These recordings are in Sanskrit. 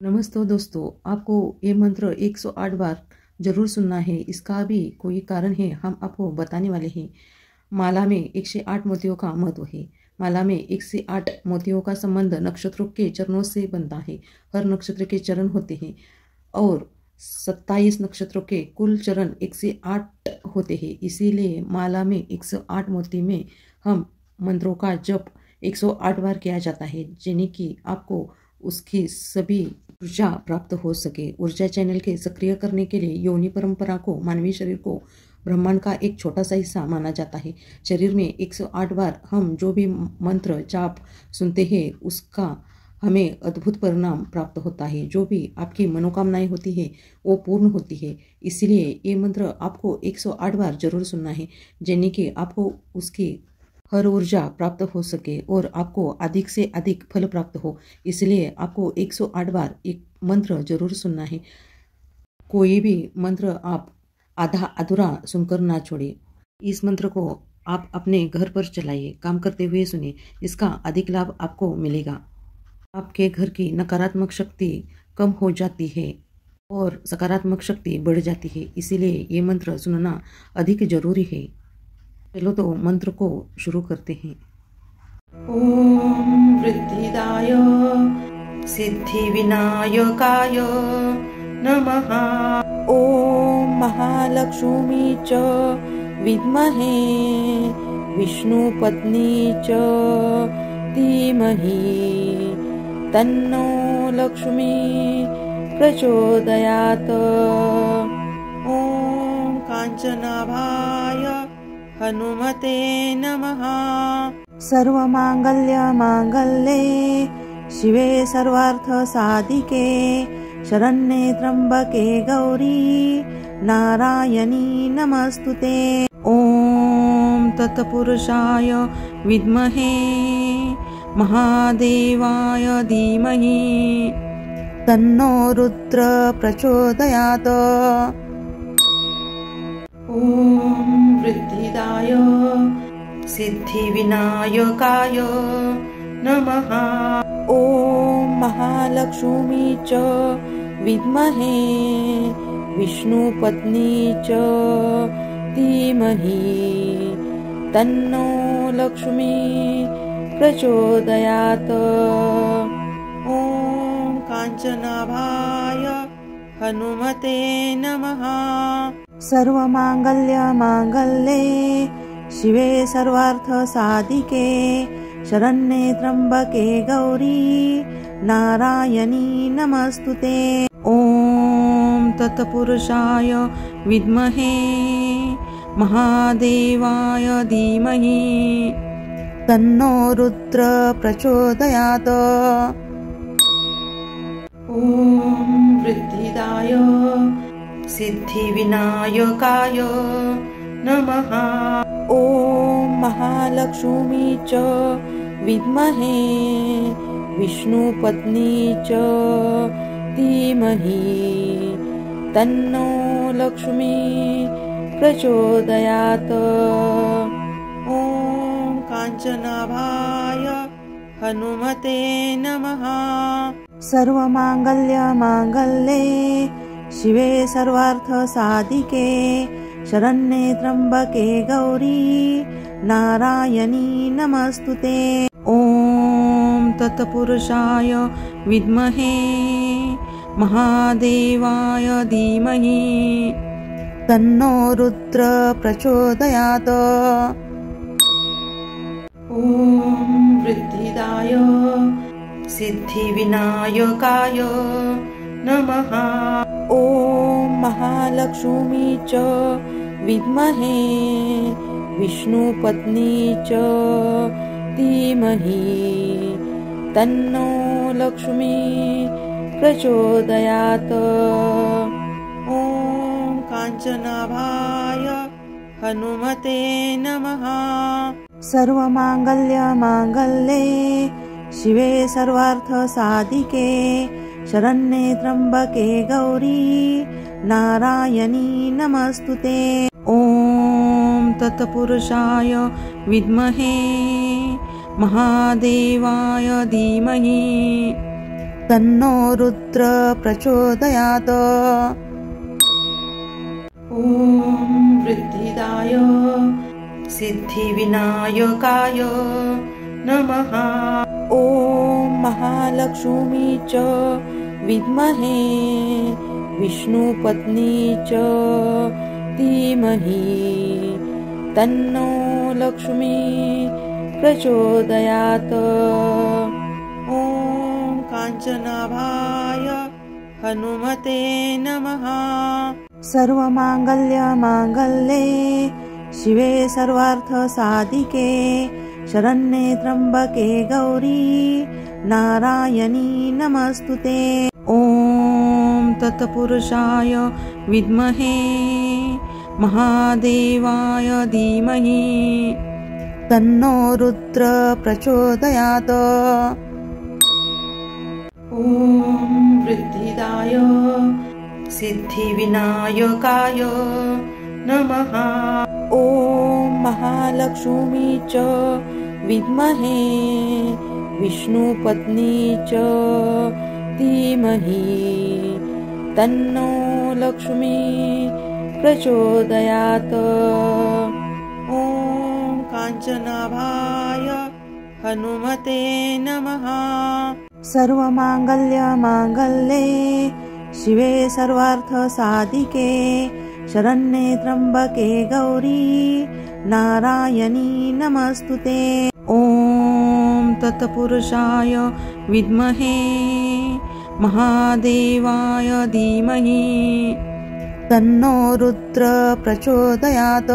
नमस्ते दोस्तों, आपको ये मंत्र 108 बार जरूर सुनना है। इसका भी कोई कारण है, हम आपको बताने वाले हैं। माला में 108 मोतियों का महत्व है। माला में 108 मोतियों का संबंध नक्षत्रों के चरणों से बनता है। हर नक्षत्र के चरण होते हैं और 27 नक्षत्रों के कुल चरण 108 होते हैं। इसीलिए माला में 108 मोती में हम मंत्रों का जप 108 बार किया जाता है, जिन्हें कि आपको उसकी सभी ऊर्जा प्राप्त हो सके। ऊर्जा चैनल के सक्रिय करने के लिए योनि परंपरा को मानवीय शरीर को ब्रह्मांड का एक छोटा सा हिस्सा माना जाता है। शरीर में 108 बार हम जो भी मंत्र जाप सुनते हैं, उसका हमें अद्भुत परिणाम प्राप्त होता है। जो भी आपकी मनोकामनाएं होती है वो पूर्ण होती है। इसलिए ये मंत्र आपको 108 बार जरूर सुनना है, जिन्हें कि आपको उसकी हर ऊर्जा प्राप्त हो सके और आपको अधिक से अधिक फल प्राप्त हो। इसलिए आपको 108 बार एक मंत्र जरूर सुनना है। कोई भी मंत्र आप आधा अधूरा सुनकर ना छोड़े। इस मंत्र को आप अपने घर पर चलाइए, काम करते हुए सुनिए, इसका अधिक लाभ आपको मिलेगा। आपके घर की नकारात्मक शक्ति कम हो जाती है और सकारात्मक शक्ति बढ़ जाती है। इसीलिए ये मंत्र सुनना अधिक जरूरी है। चलो तो मंत्र को शुरू करते हैं। ओम वृद्धिदाय सिद्धि विनायकाय नमः। ओम महालक्ष्मी च विद्महे विष्णुपत्नी च धीमहि तन्नो लक्ष्मी प्रचोदयात्। ओम कांचनाभाय हनुमते नमः। सर्वमांगल्ये शिवे सर्वार्थ साधिके शरण्ये त्र्यंबके गौरी नारायणी नमस्तुते। ओम तत्पुरुषाय विद्महे महादेवाय धीमहि तन्नो रुद्र प्रचोदयात्। ओम वृद्धिदाय सिद्धि विनायकाय नमः। ओम महालक्ष्मी च विद्महे विष्णुपत्नी च धीमहि तन्नो लक्ष्मी प्रचोदयात्। ओम कांचनाभाय हनुमते नमः। सर्वमांगल्ये शिवे सर्वार्थ साधिके शरण्ये त्र्यंबके गौरी नारायणी नमस्तुते। ओम तत्पुरुषाय विद्महे महादेवाय धीमहि तन्नो रुद्र प्रचोदयात्। ओम वृद्धिदाय सिद्धि विनायकाय नमः। ओम महालक्ष्मी च विद्महे विष्णुपत्नी च धीमहि तन्नो लक्ष्मी प्रचोदयात्। ओम कांचनाभाय हनुमते नमः। सर्वमांगल्ये शिवे सर्वार्थ साधिके शरण्ये त्र्यंबके गौरी नारायणी नमस्तुते। ओम तत्पुरुषाय विद्महे महादेवाय धीमहि तन्नो रुद्र प्रचोदयात्। ओम वृद्धिदाय सिद्धि विनायकाय नमः। ओम महालक्ष्मी च विद्महे विष्णुपत्नी च धीमहि तन्नो लक्ष्मी प्रचोदयात्। ओम कांचनाभाय हनुमते नमः। सर्वमांगल्ये शिवे सर्वार्थ साधिके शरण्ये त्र्यंबके गौरी नारायणी नमस्तुते। ओम तत्पुरुषाय विद्महे महादेवाय धीमहि तन्नो रुद्र प्रचोदयात्। ॐ वृद्धिदाय सिद्धिविनायकाय नमः। ॐ महालक्ष्मी च विद्महे विष्णुपत्नी च धीमहि तन्नो लक्ष्मी प्रचोदयात्। ॐ काञ्चनाभाय हनुमते नमः। सर्वमाङ्गल्ये शिवे सर्वार्थसाधिके शरण्ये त्र्यम्बके गौरी नारायणी नमस्तुते। ॐ तत्पुरुषाय विद्महे महादेवाय धीमहि तन्नो रुद्र प्रचोदयात्। ॐ वृद्धिदाय सिद्धिविनायकाय नमः। ॐ महालक्ष्मी च विद्महे विष्णुपत्नी च धीमहि तन्नो लक्ष्मी प्रचोदयात्। ॐ काञ्चनाभाय हनुमते नमः। सर्वमाङ्गल्ये शिवे सर्वार्थसाधिके शरण्ये त्र्यम्बके गौरी नारायणी नमस्तुते। ॐ तत्पुरुषाय विद्महे महादेवाय धीमहि तन्नो रुद्र प्रचोदयात्।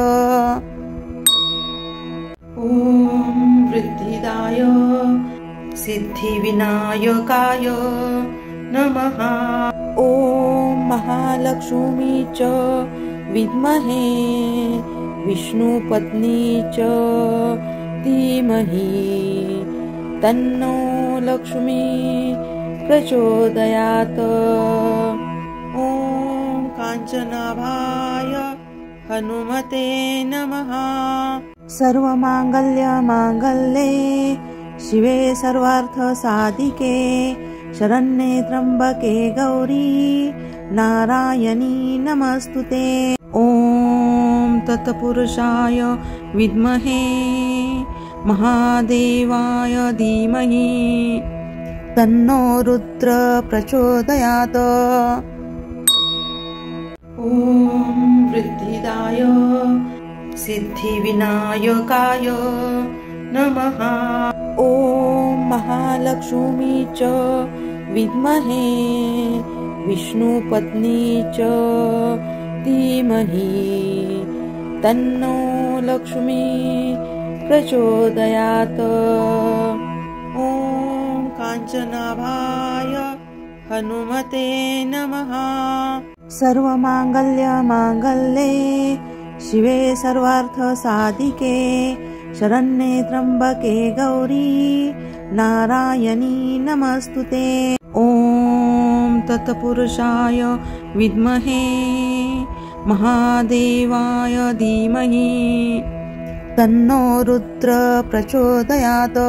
ॐ वृद्धिदाय सिद्धिविनायकाय नमः। ॐ महालक्ष्मी च विद्महे विष्णुपत्नी च धीमहि तन्नो लक्ष्मी प्रचोदयात्। ॐ काञ्चनाभाय हनुमते नमः। सर्वमाङ्गल्ये शिवे सर्वार्थसाधिके शरण्ये त्र्यम्बके गौरी नारायणी नमस्तुते। ॐ तत्पुरुषाय विद्महे महादेवाय धीमहि तन्नो रुद्र प्रचोदयात्। ॐ वृद्धिदाय सिद्धिविनायकाय नमः। ॐ महालक्ष्मी च विद्महे विष्णुपत्नी च धीमहि तन्नो लक्ष्मी प्रचोदयात्। ॐ काञ्चनाभाय हनुमते नमः। सर्वमाङ्गल्ये शिवे सर्वार्थसाधिके शरण्ये त्र्यम्बके गौरी नारायणी नमस्तुते। ॐ तत्पुरुषाय विद्महे महादेवाय धीमहि तन्नो रुद्र प्रचोदयात्।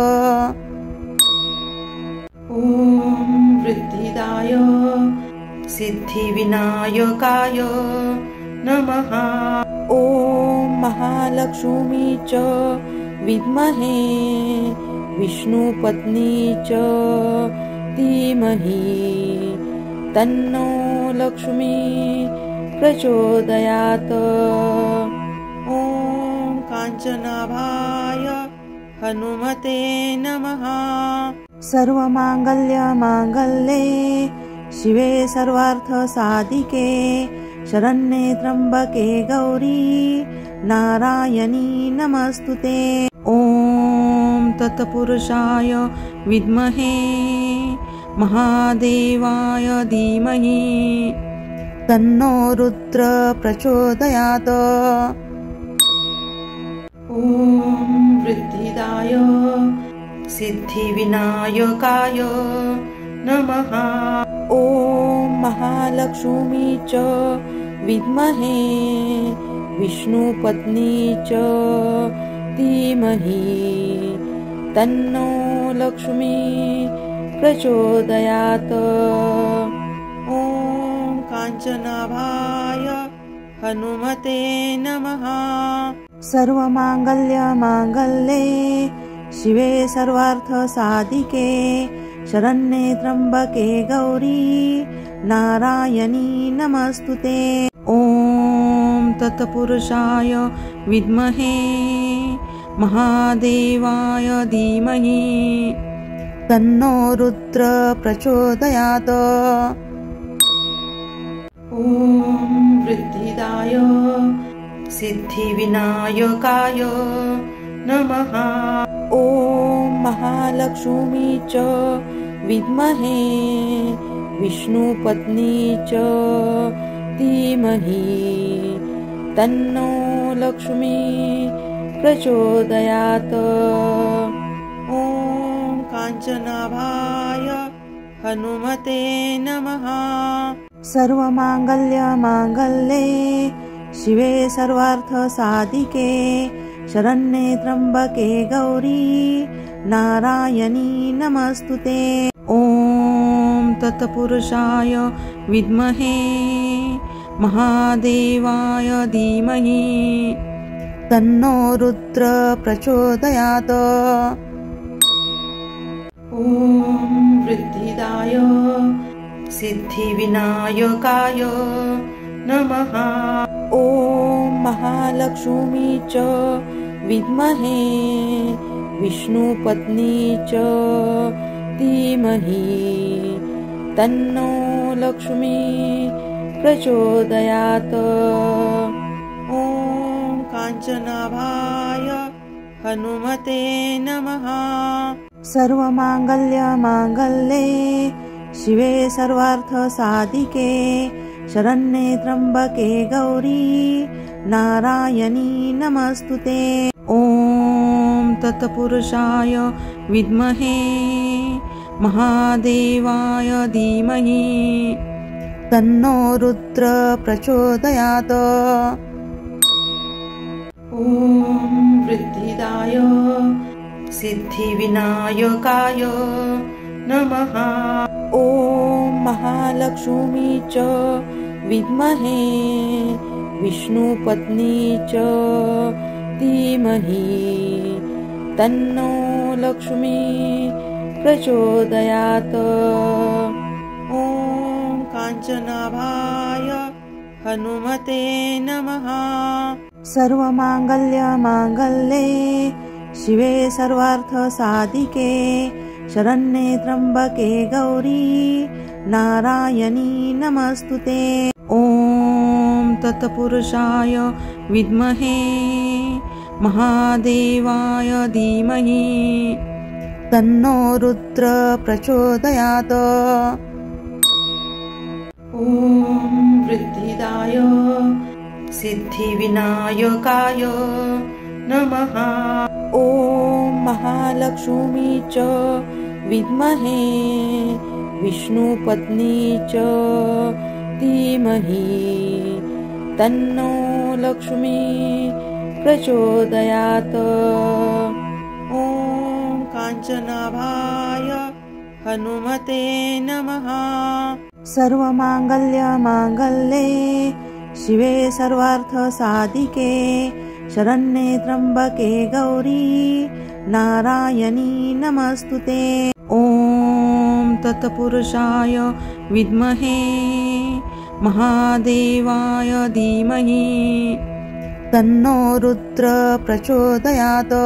ॐ वृद्धिदाय सिद्धिविनायकाय नमः। ॐ महालक्ष्मी च विद्महे विष्णुपत्नी च धीमहि तन्नो लक्ष्मी प्रचोदयात्। ॐ काञ्चनाभाय हनुमते नमः। सर्वमाङ्गल्ये शिवे सर्वार्थसाधिके शरण्ये त्र्यम्बके गौरी नारायणी नमस्तुते। ॐ तत्पुरुषाय विद्महे महादेवाय धीमहि तन्नो रुद्र प्रचोदयात्। ॐ वृद्धिदाय सिद्धिविनायकाय नमः। ॐ महालक्ष्मी च विद्महे विष्णुपत्नी च धीमहि तन्नो लक्ष्मी प्रचोदयात्। ॐ काञ्चनाभाय हनुमते नमः। सर्वमाङ्गल्ये शिवे सर्वार्थसाधिके शरण्ये त्र्यम्बके गौरी नारायणी नमस्तुते। ॐ तत्पुरुषाय विद्महे महादेवाय धीमहि तन्नो रुद्र प्रचोदयात्। ॐ वृद्धिदाय सिद्धिविनायकाय नमः। ॐ महालक्ष्मी च विद्महे विष्णुपत्नी च धीमहि तन्नो लक्ष्मी प्रचोदयात्। ॐ काञ्चनाभाय हनुमते नमः। सर्वमाङ्गल्ये शिवे सर्वार्थसाधिके शरण्ये त्र्यम्बके गौरी नारायणी नमस्तुते। ॐ तत्पुरुषाय विद्महे महादेवाय धीमहि तन्नो रुद्र प्रचोदयात्। ॐ वृद्धिदाय सिद्धिविनायकाय नमः। ॐ महालक्ष्मी च विद्महे विष्णुपत्नी च धीमहि तन्नो लक्ष्मी प्रचोदयात्। ॐ काञ्चनाभाय हनुमते नमः। सर्वमाङ्गल्ये शिवे सर्वार्थसाधिके शरण्ये त्र्यम्बके गौरी नारायणी नमस्तुते। ॐ तत्पुरुषाय विद्महे महादेवाय धीमहि तन्नो रुद्र प्रचोदयात्। ॐ वृद्धिदाय सिद्धिविनायकाय नमः। ॐ महालक्ष्मी च विद्महे विष्णुपत्नी च धीमहि तन्नो लक्ष्मी प्रचोदयात्। ॐ काञ्चनाभाय हनुमते नमः। सर्वमाङ्गल्ये शिवे सर्वार्थसाधिके शरण्ये त्र्यम्बके गौरी नारायणी नमस्तुते। ॐ तत्पुरुषाय विद्महे महादेवाय धीमहि तन्नो रुद्र प्रचोदयात्। ॐ वृद्धिदाय सिद्धिविनायकाय नमः। ॐ महालक्ष्मी च विद्महे विष्णुपत्नी च धीमहि तन्नो लक्ष्मी प्रचोदयात्। ॐ काञ्चनाभाय हनुमते नमः। सर्वमाङ्गल्ये शिवे सर्वार्थसाधिके शरण्ये त्र्यम्बके गौरी नारायणी नमस्तुते। ॐ तत्पुरुषाय विद्महे महादेवाय धीमहि तन्नो रुद्र प्रचोदयात्।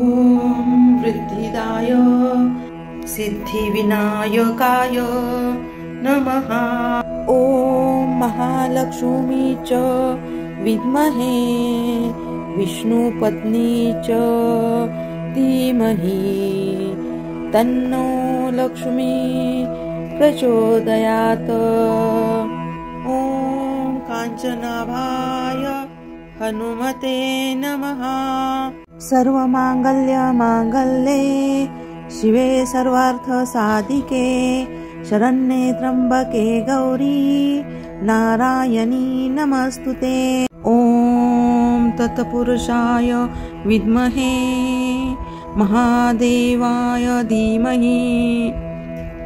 ॐ वृद्धिदाय सिद्धिविनायकाय नमः। ॐ महालक्ष्मी च विद्महे विष्णुपत्नी च धीमहि तन्नो लक्ष्मी प्रचोदयात्। ॐ काञ्चनाभाय हनुमते नमः। सर्वमाङ्गल्ये शिवे सर्वार्थसाधिके शरण्ये त्र्यम्बके गौरी नारायणी नमस्तुते। ॐ तत्पुरुषाय विद्महे महादेवाय धीमहि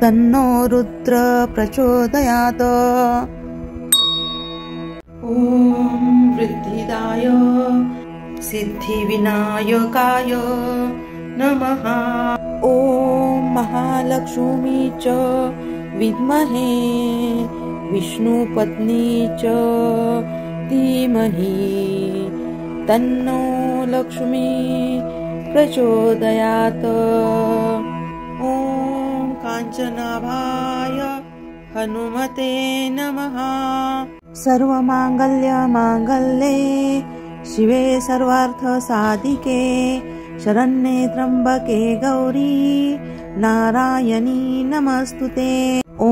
तन्नो रुद्र प्रचोदयात्। ॐ वृद्धिदाय सिद्धिविनायकाय नमः। ॐ महालक्ष्मी च विद्महे विष्णुपत्नी च धीमहि तन्नो लक्ष्मी प्रचोदयात्। ॐ काञ्चनाभाय हनुमते नमः। सर्वमाङ्गल्यमाङ्गल्ये शिवे सर्वार्थसाधिके शरण्ये त्र्यम्बके गौरी नारायणी नमस्तुते। ॐ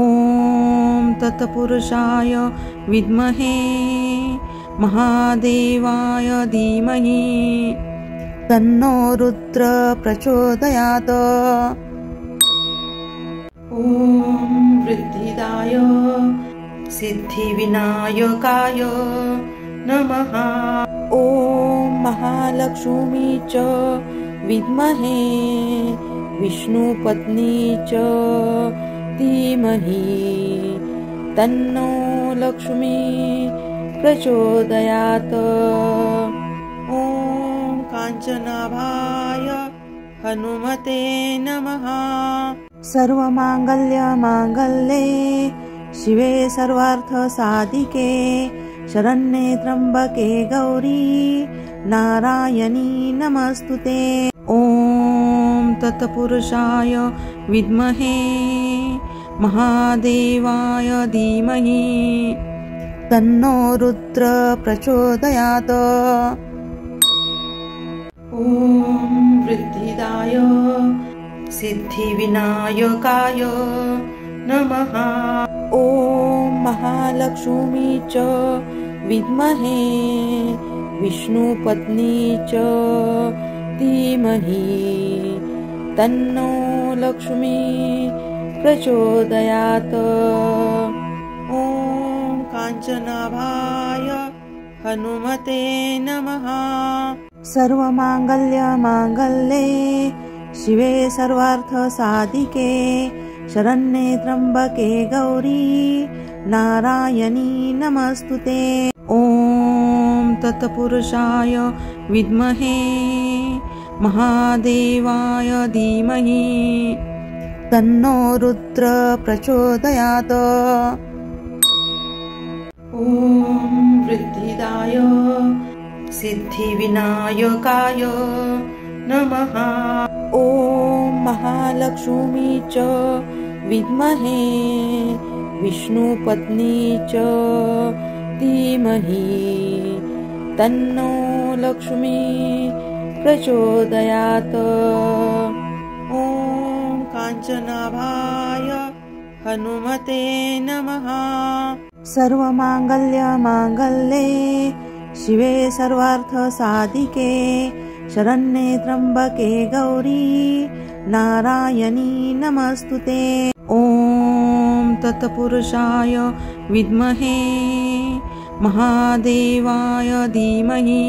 तत्पुरुषाय विद्महे महादेवाय धीमहि तन्नो रुद्र प्रचोदयात्। ॐ वृद्धिदाय सिद्धिविनायकाय नमः। ॐ महालक्ष्मी च विद्महे विष्णुपत्नी च धीमहि तन्नो लक्ष्मी प्रचोदयात्। ॐ काञ्चनाभाय हनुमते नमः। सर्वमाङ्गल्यमाङ्गल्ये शिवे सर्वार्थसाधिके शरण्ये त्र्यम्बके गौरी नारायणी नमस्तुते। ॐ तत्पुरुषाय विद्महे महादेवाय धीमहि तन्नो रुद्र प्रचोदयात्। ॐ वृद्धिदाय सिद्धिविनायकाय नमः। ॐ महालक्ष्मी च विद्महे विष्णुपत्नी च धीमहि तन्नो लक्ष्मी प्रचोदयात्। ॐ काञ्चनाभाय हनुमते नमः। सर्वमाङ्गल्यमाङ्गल्ये शिवे सर्वार्थसाधिके शरण्ये त्र्यम्बके गौरी नारायणी नमस्तुते। ॐ तत्पुरुषाय विद्महे महादेवाय धीमहि तन्नो रुद्र प्रचोदयात्। ॐ वृद्धिदाय सिद्धिविनायकाय नमः। ॐ महालक्ष्मी च विद्महे विष्णुपत्नी च धीमहि तन्नो लक्ष्मी प्रचोदयात्। ॐ काञ्चनाभाय हनुमते नमः। सर्वमाङ्गल्यमाङ्गल्ये शिवे सर्वार्थसाधिके शरण्ये त्र्यम्बके गौरी नारायणी नमस्तुते। ॐ तत्पुरुषाय विद्महे महादेवाय धीमहि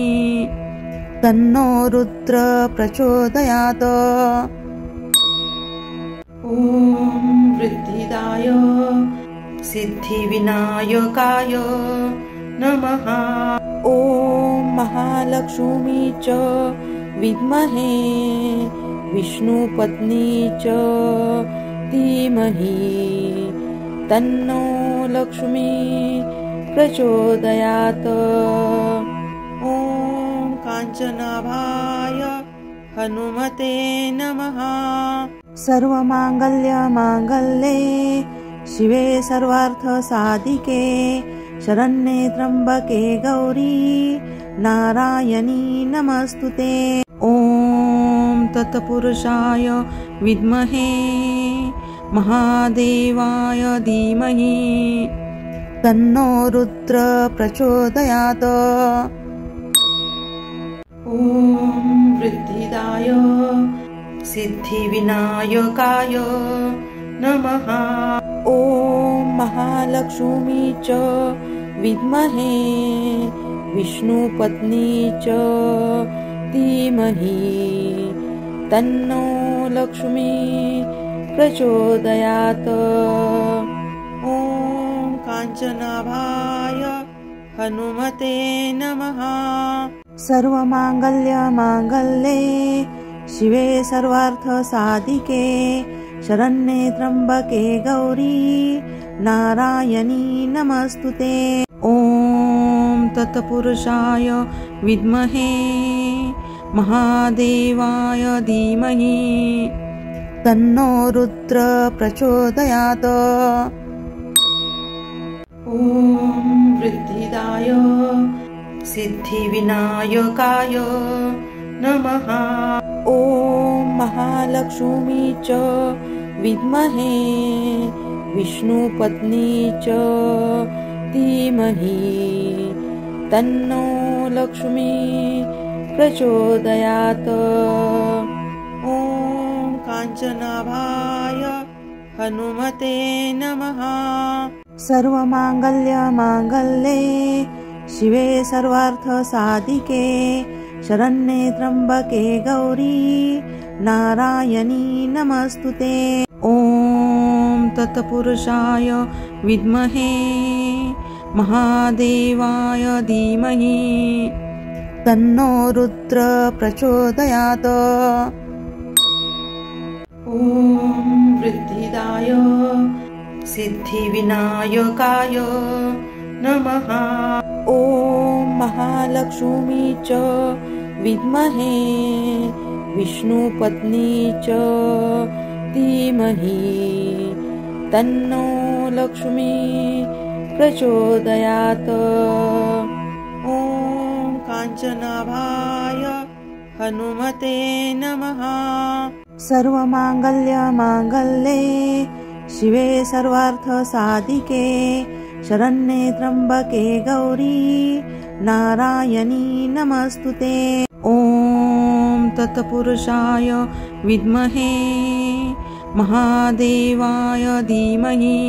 तन्नो रुद्र प्रचोदयात्। ॐ वृद्धिदाय सिद्धिविनायकाय नमः। ॐ महालक्ष्मी च विद्महे विष्णुपत्नी च धीमहि तन्नो लक्ष्मी प्रचोदयात्। ॐ काञ्चनाभाय हनुमते नमः। सर्वमाङ्गल्यमाङ्गल्ये शिवे सर्वार्थसाधिके शरण्ये त्र्यम्बके गौरी नारायणी नमस्तुते। ॐ तत्पुरुषाय विद्महे महादेवाय धीमहि तन्नो रुद्र प्रचोदयात्। ॐ वृद्धिदाय सिद्धिविनायकाय नमः। ॐ महालक्ष्मी च विद्महे विष्णुपत्नी च धीमहि तन्नो लक्ष्मी प्रचोदयात्। ॐ काञ्चनाभाय हनुमते नमः। सर्वमाङ्गल्ये शिवे सर्वार्थसाधिके शरण्ये त्र्यम्बके गौरी नारायणी नमस्तुते। ॐ तत्पुरुषाय विद्महे महादेवाय धीमहि तन्नो रुद्र प्रचोदयात्। ॐ वृद्धिदाय सिद्धिविनायकाय नमः। ॐ महालक्ष्मी च विद्महे विष्णुपत्नी च धीमहि तन्नो लक्ष्मी प्रचोदयात्। ॐ काञ्चनाभाय हनुमते नमः। सर्वमाङ्गल्ये शिवे सर्वार्थसाधिके शरण्ये त्र्यम्बके गौरी नारायणी नमस्तुते। ॐ तत्पुरुषाय विद्महे महादेवाय धीमहि तन्नो रुद्र प्रचोदयात्। ॐ वृद्धिदाय सिद्धिविनायकाय नमः। ॐ महालक्ष्मी च विद्महे विष्णुपत्नी च धीमहि तन्नो लक्ष्मी प्रचोदयात्। ॐ काञ्चनाभाय हनुमते नमः। सर्वमाङ्गल्ये शिवे सर्वार्थसाधिके शरण्ये त्र्यम्बके गौरी नारायणी नमस्तुते। ॐ तत्पुरुषाय विद्महे महादेवाय धीमहि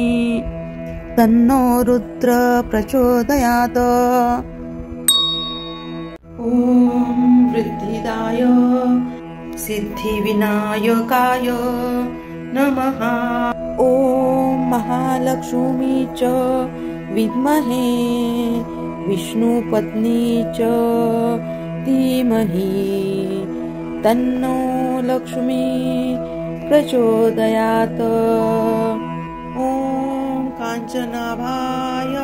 तन्नो रुद्र प्रचोदयात्। ॐ वृद्धिदाय सिद्धिविनायकाय नमः। ॐ महालक्ष्मी च विद्महे विष्णुपत्नी च धीमहि तन्नो लक्ष्मी प्रचोदयात्। ॐ काञ्चनाभाय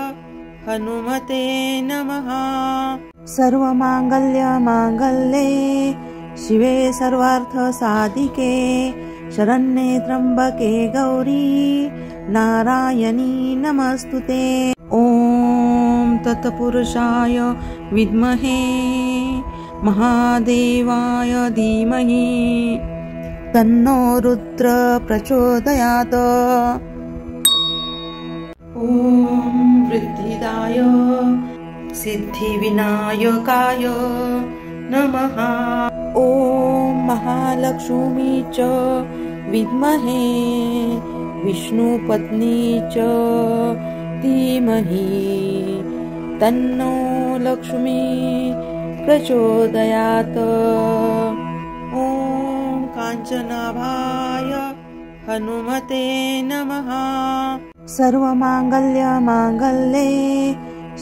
हनुमते नमः। सर्वमाङ्गल्ये शिवे सर्वार्थसाधिके शरण्ये त्र्यम्बके गौरी नारायणी नमस्तुते। ॐ तत्पुरुषाय विद्महे महादेवाय धीमहि तन्नो रुद्र प्रचोदयात्। ॐ वृद्धिदाय सिद्धिविनायकाय नमः। ॐ महालक्ष्मी च विद्महे विष्णुपत्नी च धीमहि तन्नो लक्ष्मी प्रचोदयात्। ॐ काञ्चनाभाय हनुमते नमः। सर्वमाङ्गल्ये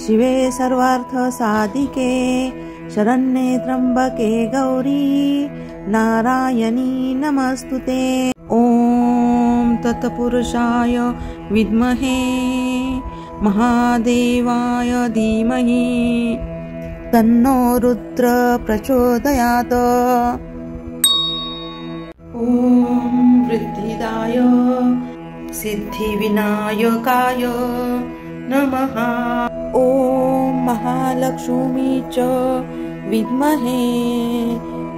शिवे सर्वार्थसाधिके शरण्ये त्र्यम्बके गौरी नारायणी नमस्तुते। ॐ तत्पुरुषाय विद्महे महादेवाय धीमहि तन्नो रुद्र प्रचोदयात्। ॐ वृद्धिदाय सिद्धिविनायकाय नमः। ॐ महालक्ष्मी च विद्महे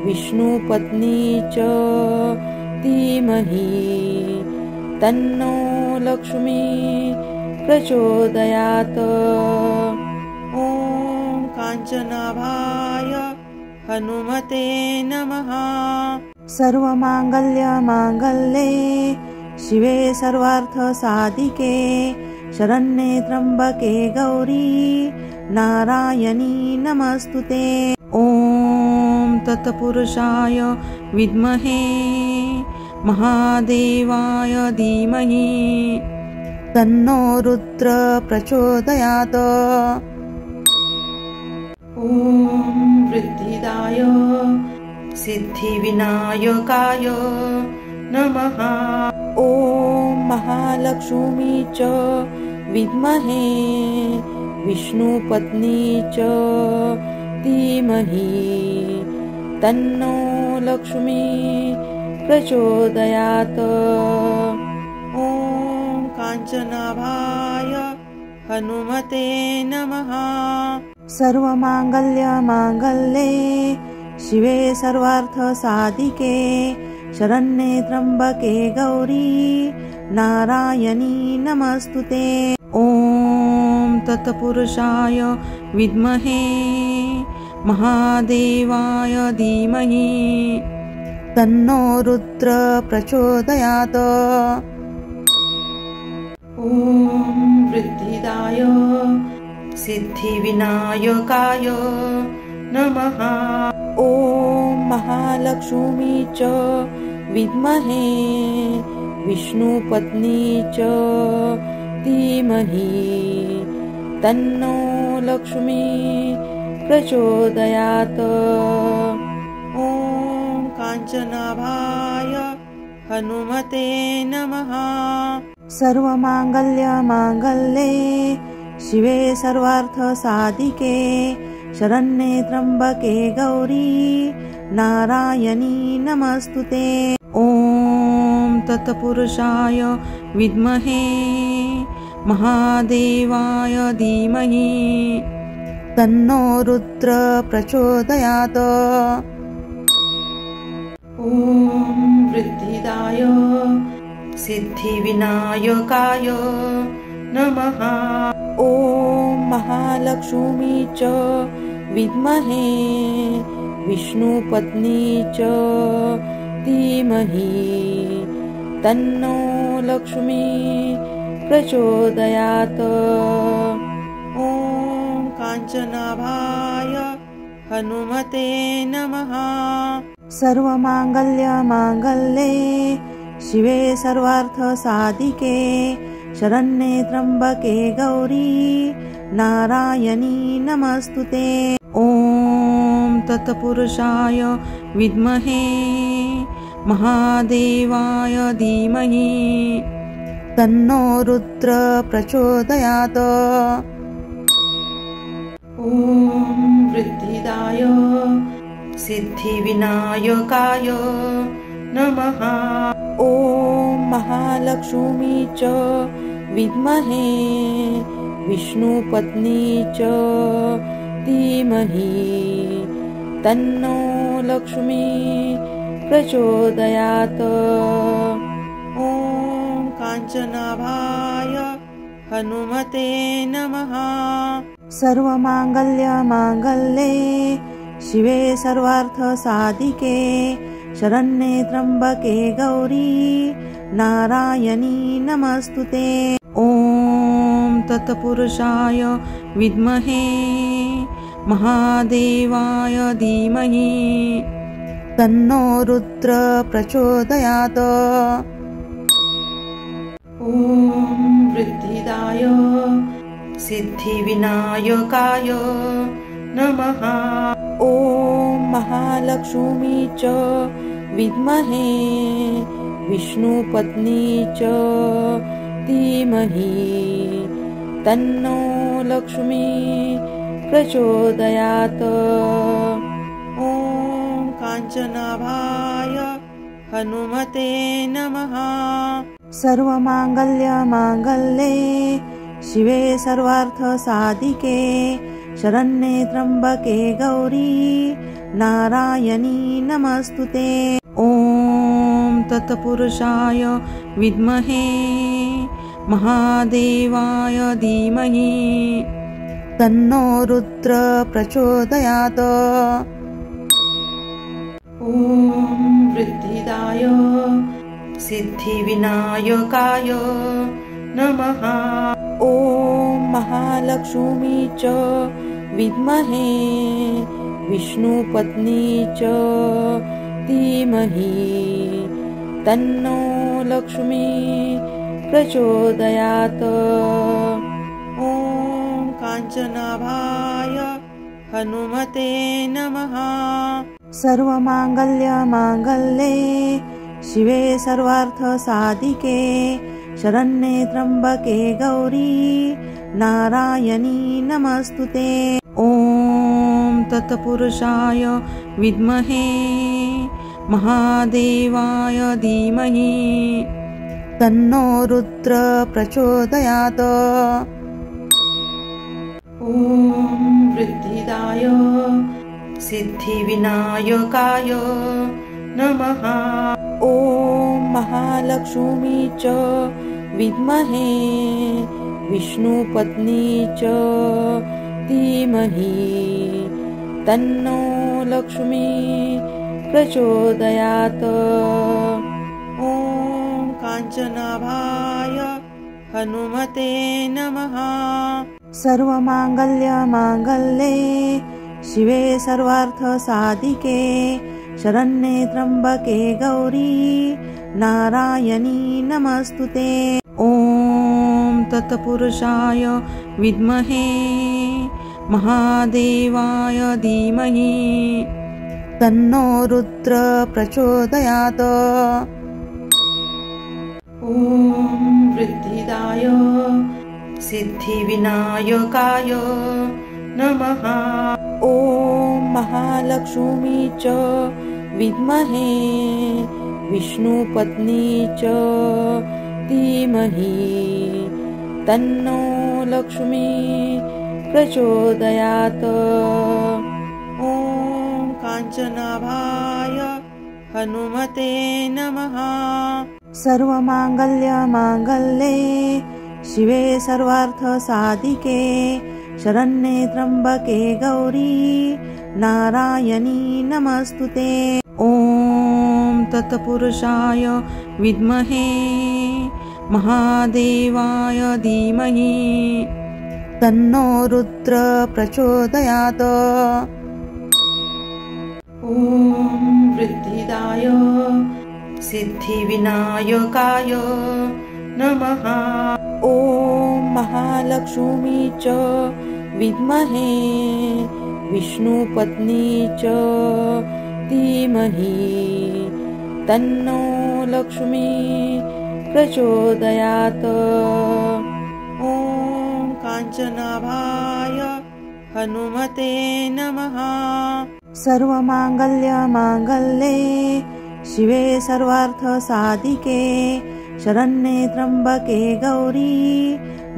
विष्णुपत्नी च धीमहि तन्नो लक्ष्मी प्रचोदयात्। ॐ काञ्चनाभाय हनुमते नमः। सर्वमाङ्गल्ये शिवे सर्वार्थसाधिके शरण्ये त्र्यम्बके गौरी नारायणी नमस्तुते। ॐ तत्पुरुषाय विद्महे महादेवाय धीमहि तन्नो रुद्र प्रचोदयात्। ॐ वृद्धिदाय सिद्धिविनायकाय नमः। ॐ महालक्ष्मी च विद्महे विष्णुपत्नी च धीमहि तन्नो लक्ष्मी प्रचोदयात्। ॐ काञ्चनाभाय हनुमते नमः। सर्वमाङ्गल्ये शिवे सर्वार्थसाधिके शरण्ये त्र्यम्बके गौरी नारायणी नमस्तुते। ॐ तत्पुरुषाय विद्महे महादेवाय धीमहि तन्नो रुद्र प्रचोदयात्। ॐ वृद्धिदाय सिद्धिविनायकाय नमः। ॐ महालक्ष्मी च विद्महे विष्णुपत्नी च धीमहि तन्नो लक्ष्मी प्रचोदयात्। ॐ काञ्चनाभाय हनुमते नमः। सर्वमाङ्गल्ये शिवे सर्वार्थसाधिके शरण्ये त्र्यम्बके गौरी नारायणी नमस्तुते। ॐ तत्पुरुषाय विद्महे महादेवाय धीमहि तन्नो रुद्र प्रचोदयात्। ॐ वृद्धिदाय सिद्धिविनायकाय नमः। ॐ महालक्ष्मी च विद्महे विष्णुपत्नी च धीमहि तन्नो लक्ष्मी प्रचोदयात्। ॐ काञ्चनाभाय हनुमते नमः। सर्वमाङ्गल्ये शिवे सर्वार्थसाधिके शरण्ये त्र्यम्बके गौरी नारायणी नमस्तुते। ॐ तत्पुरुषाय विद्महे महादेवाय धीमहि तन्नो रुद्र प्रचोदयात्। ॐ वृद्धिदाय सिद्धिविनायकाय नमः। ॐ महालक्ष्मी च विद्महे विष्णुपत्नी च धीमहि तन्नो लक्ष्मी प्रचोदयात्। ॐ काञ्चनाभाय हनुमते नमः। सर्वमाङ्गल्ये शिवे सर्वार्थसाधिके शरण्ये त्र्यम्बके गौरी नारायणी नमस्तुते। ॐ तत्पुरुषाय विद्महे महादेवाय धीमहि तन्नो रुद्र प्रचोदयात्। ॐ वृद्धिदाय सिद्धिविनायकाय नमः। ॐ महालक्ष्मी च विद्महे विष्णुपत्नी च धीमहि तन्नो लक्ष्मी प्रचोदयात्। ॐ काञ्चनाभाय हनुमते नमः। सर्वमाङ्गल्ये शिवे सर्वार्थसाधिके शरण्ये त्र्यम्बके गौरी नारायणी नमस्तुते। ॐ तत्पुरुषाय विद्महे महादेवाय धीमहि तन्नो रुद्र प्रचोदयात्। ॐ वृद्धिदाय सिद्धिविनायकाय नमः। ॐ महालक्ष्मी च विद्महे विष्णुपत्नी च धीमहि तन्नो लक्ष्मी प्रचोदयात्। ॐ काञ्चनाभाय हनुमते नमः। सर्वमाङ्गल्ये शिवे सर्वार्थसाधिके शरण्ये त्र्यम्बके गौरी नारायणी नमस्तुते। ॐ तत्पुरुषाय विद्महे महादेवाय धीमहि तन्नो रुद्र प्रचोदयात्। ॐ वृद्धिदाय सिद्धिविनायकाय नमः। ॐ महालक्ष्मी च विद्महे विष्णुपत्नी च धीमहि तन्नो लक्ष्मी प्रचोदयात्। ॐ काञ्चनाभाय हनुमते नमः। सर्वमाङ्गल्ये शिवे सर्वार्थसाधिके शरण्ये त्र्यम्बके गौरी नारायणी नमस्तुते। ॐ तत्पुरुषाय विद्महे महादेवाय धीमहि तन्नो रुद्र प्रचोदयात्। ॐ वृद्धिदाय सिद्धिविनायकाय नमः। ॐ महालक्ष्मी च विद्महे विष्णुपत्नी च धीमहि तन्नो लक्ष्मी प्रचोदयात्। ॐ काञ्चनाभाय हनुमते नमः। सर्वमाङ्गल्ये शिवे सर्वार्थसाधिके शरण्ये त्र्यम्बके गौरी नारायणी नमस्तुते। ॐ तत्पुरुषाय विद्महे महादेवाय धीमहि तन्नो रुद्र प्रचोदयात्। ॐ वृद्धिदाय सिद्धिविनायकाय नमः। ॐ महालक्ष्मी च विद्महे विष्णुपत्नी च धीमहि तन्नो लक्ष्मी प्रचोदयात्। ॐ काञ्चनाभाय हनुमते नमः। सर्वमाङ्गल्ये शिवे सर्वार्थसाधिके शरण्ये त्र्यम्बके गौरी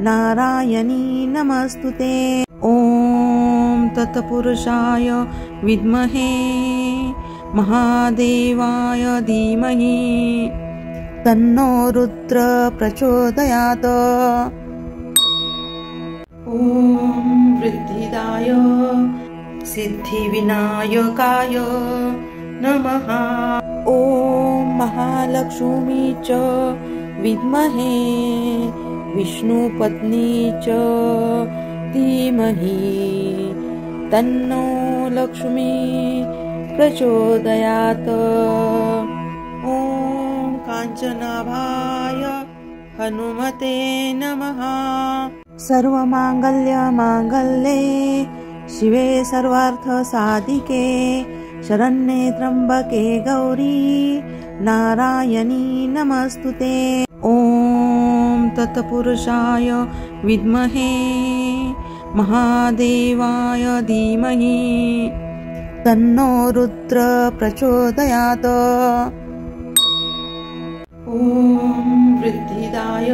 नारायणी नमस्तुते। ॐ तत्पुरुषाय विद्महे महादेवाय धीमहि तन्नो रुद्र प्रचोदयात्। ॐ वृद्धिदाय सिद्धिविनायकाय नमः। ॐ महालक्ष्मी च विद्महे विष्णुपत्नी च धीमहि तन्नो लक्ष्मी प्रचोदयात्। ॐ काञ्चनाभाय हनुमते नमः। सर्वमाङ्गल्ये शिवे सर्वार्थसाधिके शरण्ये त्र्यम्बके गौरी नारायणी नमस्तुते। ॐ तत्पुरुषाय विद्महे महादेवाय धीमहि तन्नो रुद्र प्रचोदयात्। ॐ वृद्धिदाय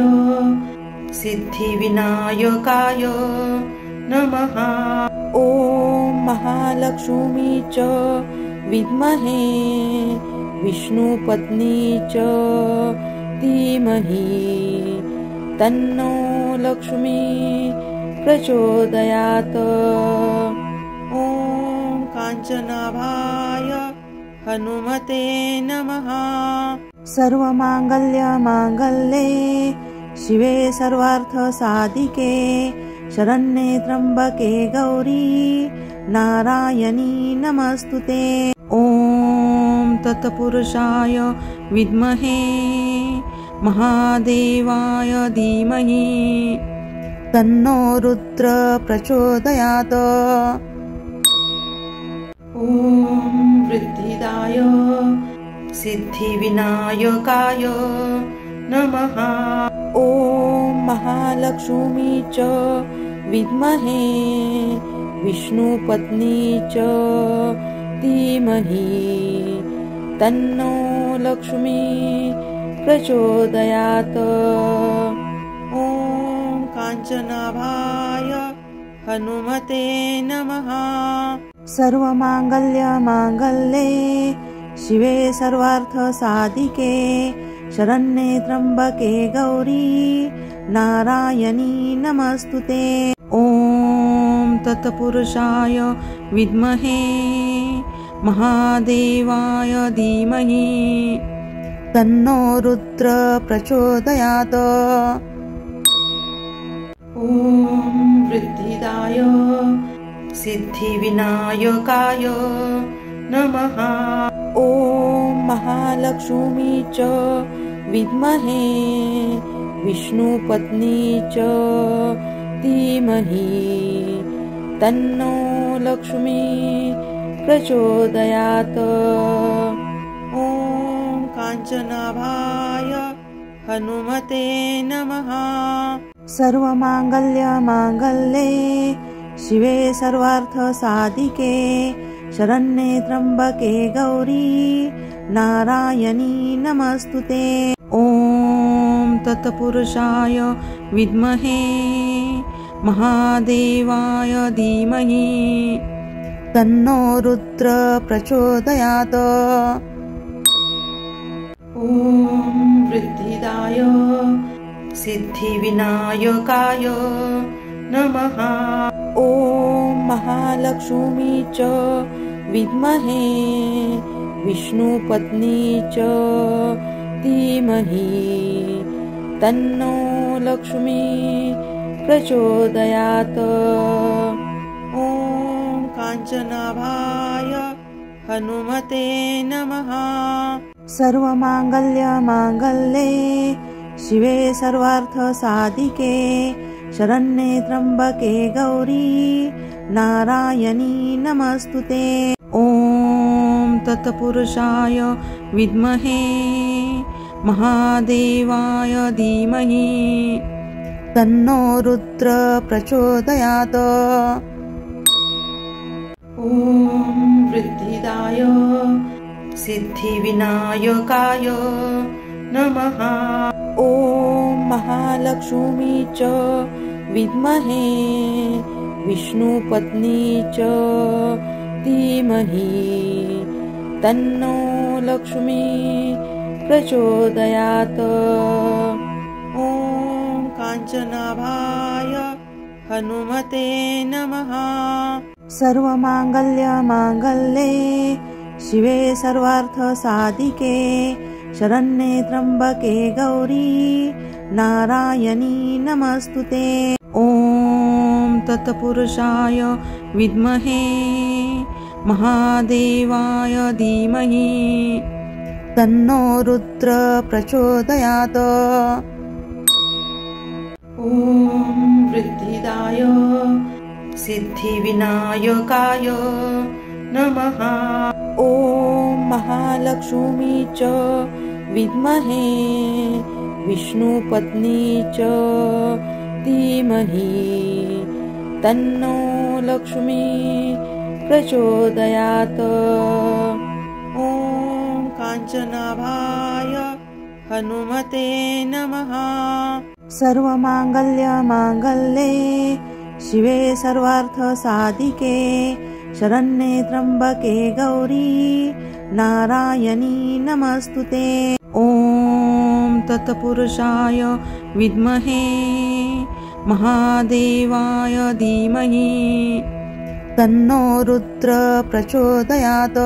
सिद्धिविनायकाय नमः। ॐ महालक्ष्मी च विद्महे विष्णुपत्नी च धीमहि तन्नो लक्ष्मी प्रचोदयात्। ॐ काञ्चनाभाय हनुमते नमः। सर्वमाङ्गल्ये शिवे सर्वार्थसाधिके शरण्ये त्र्यंबके गौरी नारायणी नमस्तुते। ॐ तत्पुरुषाय विद्महे महादेवाय धीमहि तन्नो रुद्र प्रचोदयात्। ॐ वृद्धिदाय सिद्धिविनायकाय नमः। ॐ महालक्ष्मी च विद्महे विष्णुपत्नी च धीमहि तन्नो लक्ष्मी प्रचोदयात्। ॐ काञ्चनाभाय हनुमते नमः। सर्वमाङ्गल्यमाङ्गल्ये शिवे सर्वार्थसाधिके शरण्ये त्र्यंबके गौरी नारायणी नमस्तुते। ॐ तत्पुरुषाय विद्महे महादेवाय धीमहि तन्नो रुद्र प्रचोदयात्। ॐ वृद्धिदाय सिद्धिविनायकाय नमः। ॐ महालक्ष्मी च विद्महे विष्णुपत्नी च धीमहि तन्नो लक्ष्मी प्रचोदयात्। ॐ काञ्चनाभाय हनुमते नमः। सर्वमाङ्गल्यमाङ्गल्ये शिवे सर्वार्थसाधिके शरण्ये त्र्यंबके गौरी नारायणी नमस्तुते। ॐ तत्पुरुषाय विद्महे महादेवाय धीमहि तन्नो रुद्र प्रचोदयात्। ॐ वृद्धिदाय सिद्धिविनायकाय नमः। ॐ महालक्ष्मी च विद्महे विष्णुपत्नी च धीमहि तन्नो लक्ष्मी प्रचोदयात्। ॐ काञ्चनाभाय हनुमते नमः। सर्वमाङ्गल्यमाङ्गल्ये शिवे सर्वार्थसाधिके शरण्ये त्र्यंबके गौरी नारायणी नमस्तुते। ॐ तत्पुरुषाय विद्महे महादेवाय धीमहि तन्नो रुद्र प्रचोदयात्। ॐ वृद्धिदाय सिद्धिविनायकाय नमः। ॐ महालक्ष्मी च विद्महे विष्णुपत्नी च धीमहि तन्नो लक्ष्मी प्रचोदयात्। ॐ काञ्चनाभाय हनुमते नमः। सर्वमाङ्गल्यमाङ्गल्ये शिवे सर्वार्थसाधिके शरण्ये त्र्यंबके गौरी नारायणी नमस्तुते। ॐ तत्पुरुषाय विद्महे महादेवाय धीमहि तन्नो रुद्र प्रचोदयात्। ॐ वृद्धिदाय सिद्धिविनायकाय नमः। ॐ महालक्ष्मी च विद्महे विष्णुपत्नी च धीमहि तन्नो लक्ष्मी प्रचोदयात्। ॐ काञ्चनाभाय हनुमते नमः। सर्वमाङ्गल्यमाङ्गल्ये शिवे सर्वार्थसाधिके शरण्ये त्र्यंबके गौरी नारायणी नमस्तुते। ॐ तत्पुरुषाय विद्महे महादेवाय धीमहि तन्नो रुद्र प्रचोदयात्।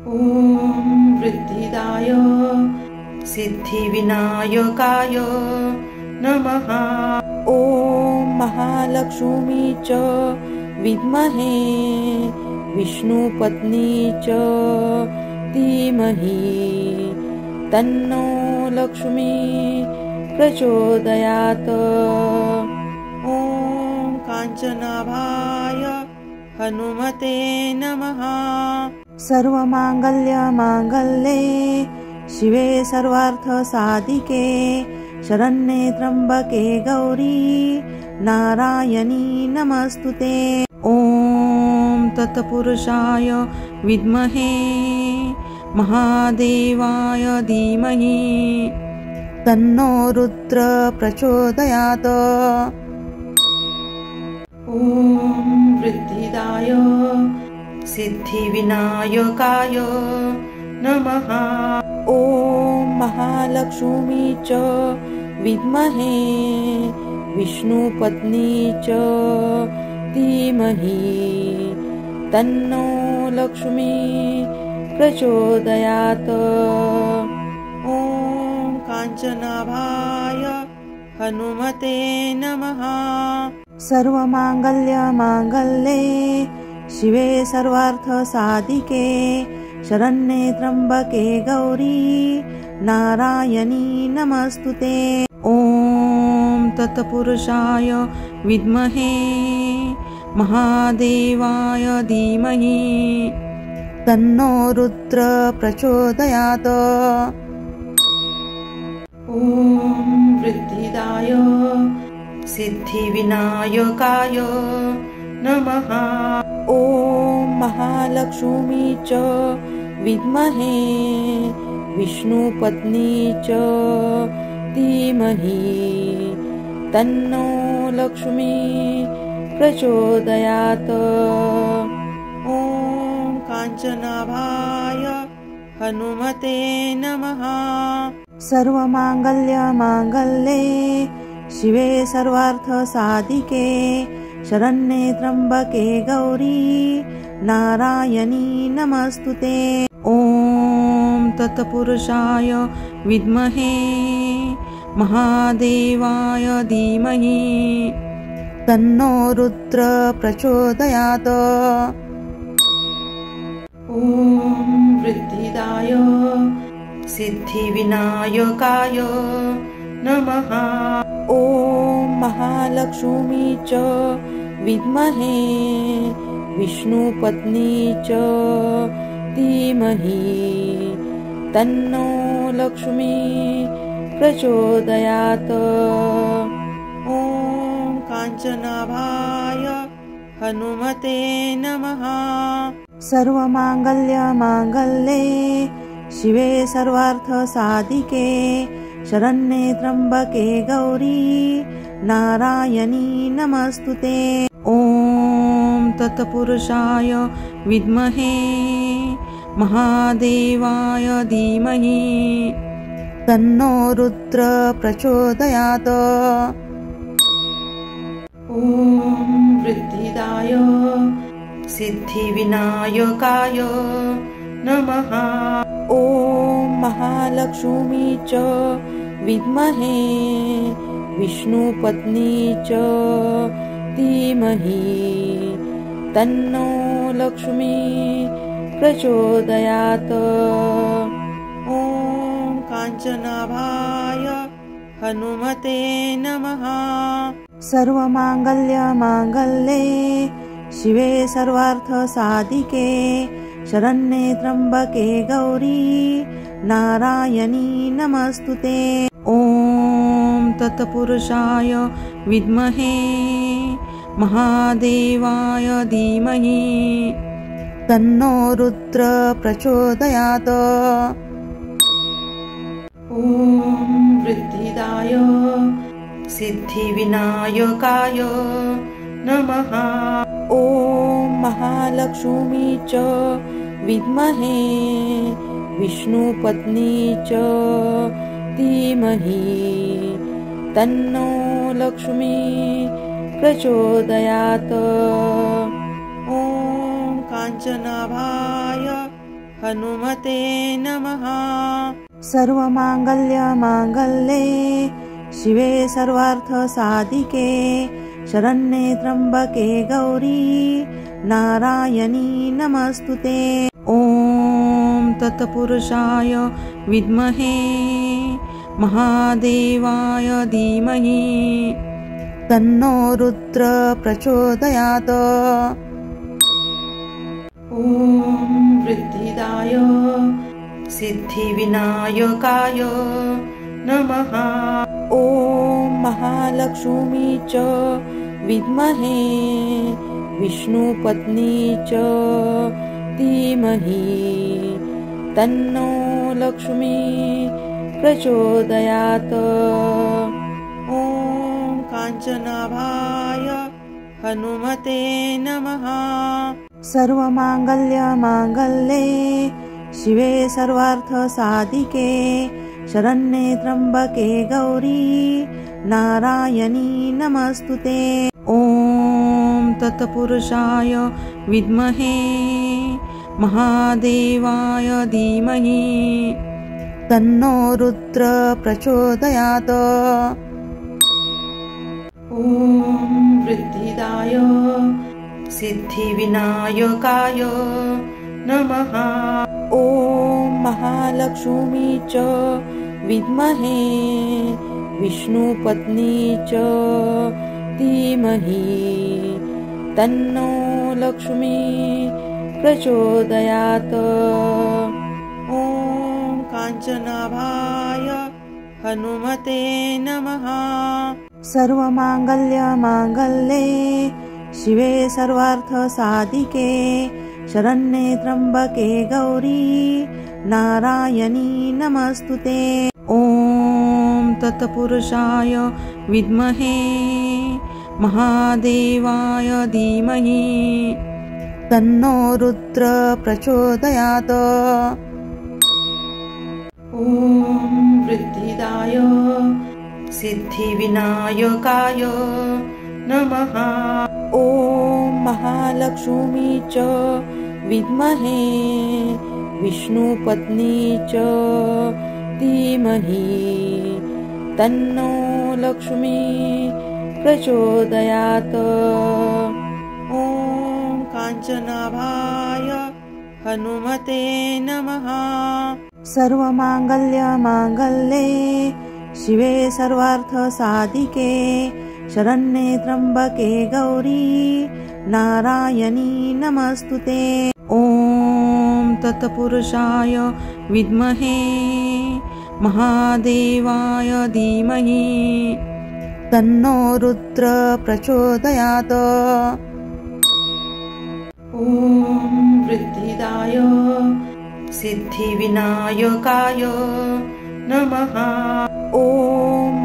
ॐ वृद्धिदाय सिद्धिविनायकाय नमः। महालक्ष्मी च विद्महे विष्णुपत्नी च धीमहि तन्नो लक्ष्मी प्रचोदयात्। ॐ काञ्चनाभाय हनुमते नमः। सर्वमाङ्गल्ये शिवे सर्वार्थसाधिके शरण्ये त्र्यम्बके गौरी नारायणी नमस्तुते। ॐ तत्पुरुषाय विद्महे महादेवाय धीमहि तन्नो रुद्र प्रचोदयात्। ॐ वृद्धिदाय सिद्धिविनायकाय नमः। ॐ महालक्ष्मी च विद्महे विष्णुपत्नी च धीमहि तन्नो लक्ष्मी प्रचोदयात्। ॐ काञ्चनाभाय हनुमते नमः। सर्वमाङ्गल्ये शिवे सर्वार्थसाधिके शरण्ये त्र्यम्बके गौरी नारायणी नमस्तुते। ॐ तत्पुरुषाय विद्महे महादेवाय धीमहि तन्नो रुद्र प्रचोदयात्। ॐ वृद्धिदाय सिद्धिविनायकाय नमः। ॐ महालक्ष्मी च विद्महे विष्णुपत्नी च धीमहि तन्नो लक्ष्मी प्रचोदयात्। ॐ काञ्चनाभाय हनुमते नमः। सर्वमाङ्गल्ये शिवे सर्वार्थसाधिके शरण्ये त्र्यम्बके गौरी नारायणी नमस्तुते। ॐ तत्पुरुषाय विद्महे महादेवाय धीमहि तन्नो रुद्र प्रचोदयात्। ॐ वृद्धिदाय सिद्धिविनायकाय नमः। ॐ महालक्ष्मी च विद्महे विष्णुपत्नी च धीमहि तन्नो लक्ष्मी प्रचोदयात्। ॐ काञ्चनाभाय हनुमते नमः। सर्वमाङ्गल्ये शिवे सर्वार्थसाधिके शरण्ये त्र्यम्बके गौरी नारायणी नमस्तुते। ॐ तत्पुरुषाय विद्महे महादेवाय धीमहि तन्नो रुद्र प्रचोदयात्। ॐ वृद्धिदाय सिद्धिविनायकाय नमः। ॐ महालक्ष्मी च विद्महे विष्णुपत्नी च धीमहि तन्नो लक्ष्मी प्रचोदयात्। ॐ काञ्चनाभाय हनुमते नमः। सर्वमाङ्गल्ये शिवे सर्वार्थसाधिके शरण्ये त्र्यम्बके गौरी नारायणी नमस्तुते। ॐ तत्पुरुषाय विद्महे महादेवाय धीमहि तन्नो रुद्र प्रचोदयात्। ॐ वृद्धिदाय सिद्धिविनायकाय नमः। ॐ महालक्ष्मी च विद्महे विष्णुपत्नी च धीमहि तन्नो लक्ष्मी प्रचोदयात्। ॐ काञ्चनाभाय हनुमते नमः। सर्वमाङ्गल्ये शिवे सर्वार्थसाधिके शरण्ये त्र्यंबके गौरी नारायणी नमस्तुते। ॐ तत्पुरुषाय विद्महे महादेवाय धीमहि तन्नो रुद्र प्रचोदयात्। ॐ वृद्धिदाय सिद्धिविनायकाय नमः। ॐ महालक्ष्मी च विद्महे विष्णुपत्नी च धीमहि तन्नो लक्ष्मी प्रचोदयात्। ॐ काञ्चनाभाय हनुमते नमः। सर्वमाङ्गल्यमाङ्गल्ये शिवे सर्वार्थसाधिके शरण्ये त्र्यंबके गौरी नारायणी नमस्तुते। ॐ तत्पुरुषाय विद्महे महादेवाय धीमहि तन्नो रुद्र प्रचोदयात्। ॐ वृद्धिदाय सिद्धिविनायकाय नमः। ॐ महालक्ष्मी च विद्महे विष्णुपत्नी च धीमहि तन्नो लक्ष्मी प्रचोदयात्। ॐ काञ्चनाभाय हनुमते नमः। सर्वमाङ्गल्यमाङ्गल्ये शिवे सर्वार्थसाधिके शरण्ये त्र्यंबके गौरी नारायणी नमस्तुते। ॐ तत्पुरुषाय विद्महे महादेवाय धीमहि तन्नो रुद्र प्रचोदयात्। ॐ वृद्धिदाय सिद्धिविनायकाय नमः। ॐ महालक्ष्मी च विद्महे विष्णुपत्नी च धीमहि तन्नो लक्ष्मी प्रचोदयात्। ॐ काञ्चनाभाय हनुमते नमः। सर्वमाङ्गल्यमाङ्गल्ये शिवे सर्वार्थसाधिके शरण्ये त्र्यंबके गौरी नारायणी नमस्तुते। ॐ तत्पुरुषाय विद्महे महादेवाय धीमहि तन्नो रुद्र प्रचोदयात्। ॐ वृद्धिदाय सिद्धिविनायकाय नमः। ॐ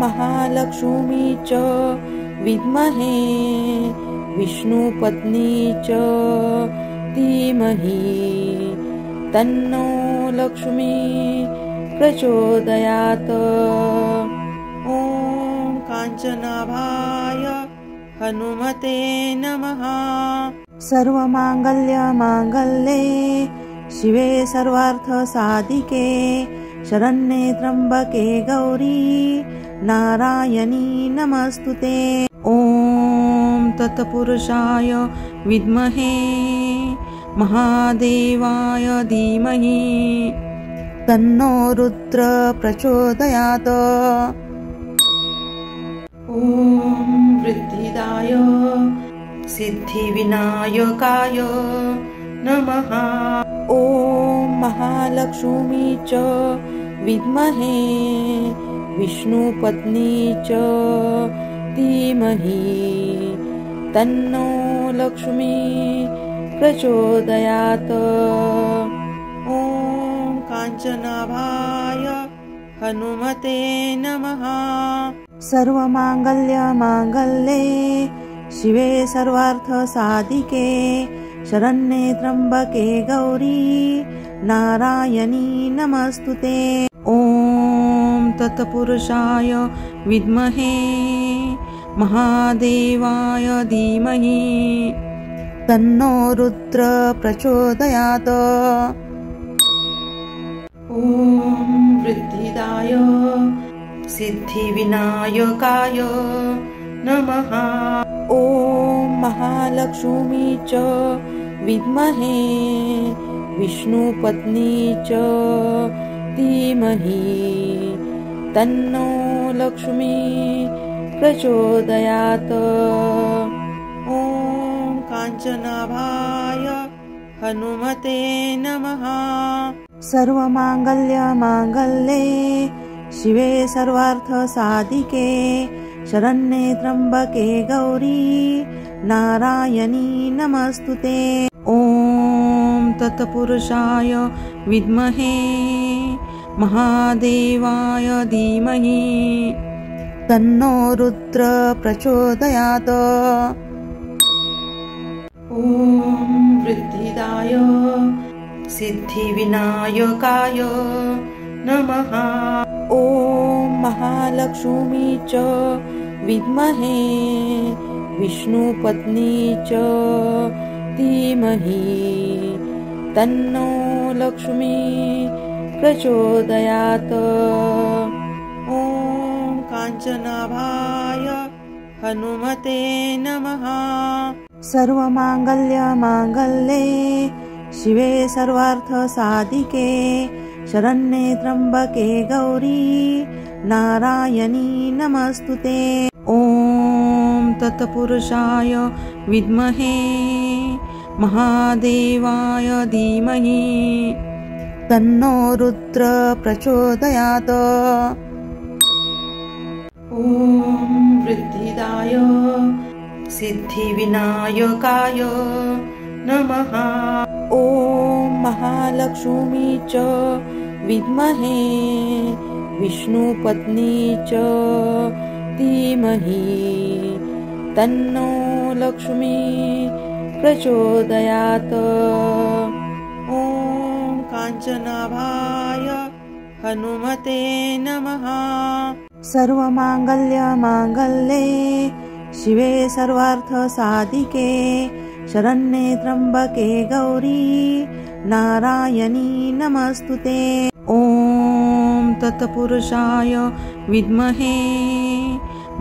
महालक्ष्मी च विद्महे विष्णुपत्नी च धीमहि तन्नो लक्ष्मी प्रचोदयात्। ॐ काञ्चनाभाय हनुमते नमः। सर्वमाङ्गल्यमाङ्गल्ये शिवे सर्वार्थसाधिके शरण्ये त्र्यंबके गौरी नारायणी नमस्तुते। ॐ तत्पुरुषाय विद्महे महादेवाय धीमहि तन्नो रुद्र प्रचोदयात्। ॐ वृद्धिदाय सिद्धिविनायकाय नमः। ॐ महालक्ष्मी च विद्महे विष्णुपत्नी च धीमहि तन्नो लक्ष्मी प्रचोदयात्। ॐ काञ्चनाभाय हनुमते नमः। सर्वमाङ्गल्यमाङ्गल्ये शिवे सर्वार्थसाधिके शरण्ये त्र्यंबके गौरी नारायणी नमस्तुते। ॐ तत्पुरुषाय विद्महे महादेवाय धीमहि तन्नो रुद्र प्रचोदयात्। ॐ वृद्धिदाय सिद्धिविनायकाय नमः। ॐ महालक्ष्मी च विद्महे विष्णुपत्नी च धीमहि तन्नो लक्ष्मी प्रचोदयात्। ॐ काञ्चनाभाय हनुमते नमः। सर्वमाङ्गल्ये शिवे सर्वार्थसाधिके शरण्ये त्र्यम्बके गौरी नारायणी नमस्तुते। ॐ तत्पुरुषाय विद्महे महादेवाय धीमहि तन्नो रुद्र प्रचोदयात्। ॐ वृद्धिदाय सिद्धिविनायकाय नमः। ॐ महालक्ष्मी च विद्महे विष्णुपत्नी च धीमहि तन्नो लक्ष्मी प्रचोदयात्। ॐ काञ्चनाभाय हनुमते नमः। सर्वमाङ्गल्ये शिवे सर्वार्थसाधिके शरण्ये त्र्यम्बके गौरी नारायणी नमस्तुते। ॐ तत्पुरुषाय विद्महे महादेवाय धीमहि तन्नो रुद्र प्रचोदयात्। ॐ वृद्धिदाय सिद्धिविनायकाय नमः। ॐ महालक्ष्मी च विद्महे विष्णुपत्नी च धीमहि तन्नो लक्ष्मी प्रचोदयात्। ॐ काञ्चनाभाय हनुमते नमः। सर्वमाङ्गल्ये शिवे सर्वार्थसाधिके शरण्ये त्र्यम्बके गौरी नारायणी नमस्तुते। ॐ तत्पुरुषाय विद्महे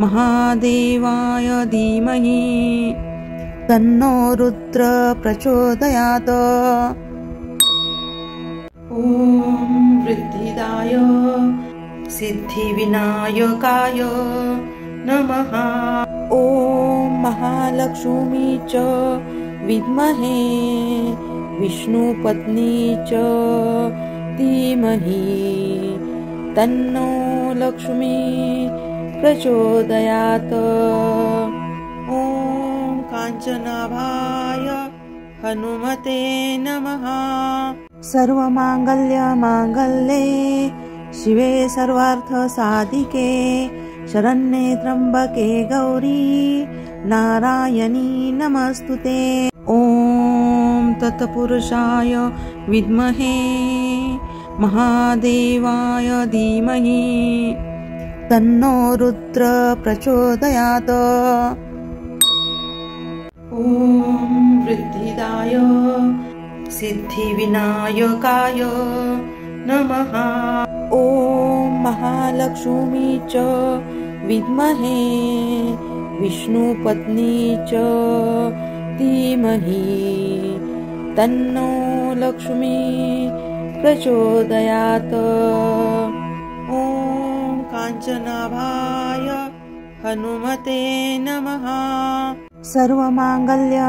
महादेवाय धीमहि तन्नो रुद्र प्रचोदयात्। ॐ वृद्धिदाय सिद्धिविनायकाय नमः। ॐ महालक्ष्मी च विद्महे विष्णुपत्नी च धीमहि तन्नो लक्ष्मी प्रचोदयात्। ॐ काञ्चनाभाय हनुमते नमः। सर्वमाङ्गल्ये शिवे सर्वार्थसाधिके शरण्ये त्र्यम्बके गौरी नारायणी नमस्तुते। ॐ तत्पुरुषाय विद्महे महादेवाय धीमहि तन्नो रुद्र प्रचोदयात्। ॐ वृद्धिदाय सिद्धिविनायकाय नमः। ॐ महालक्ष्मी च विद्महे विष्णुपत्नी च धीमहि तन्नो लक्ष्मी प्रचोदयात्। ॐ काञ्चनाभाय हनुमते नमः। सर्वमाङ्गल्ये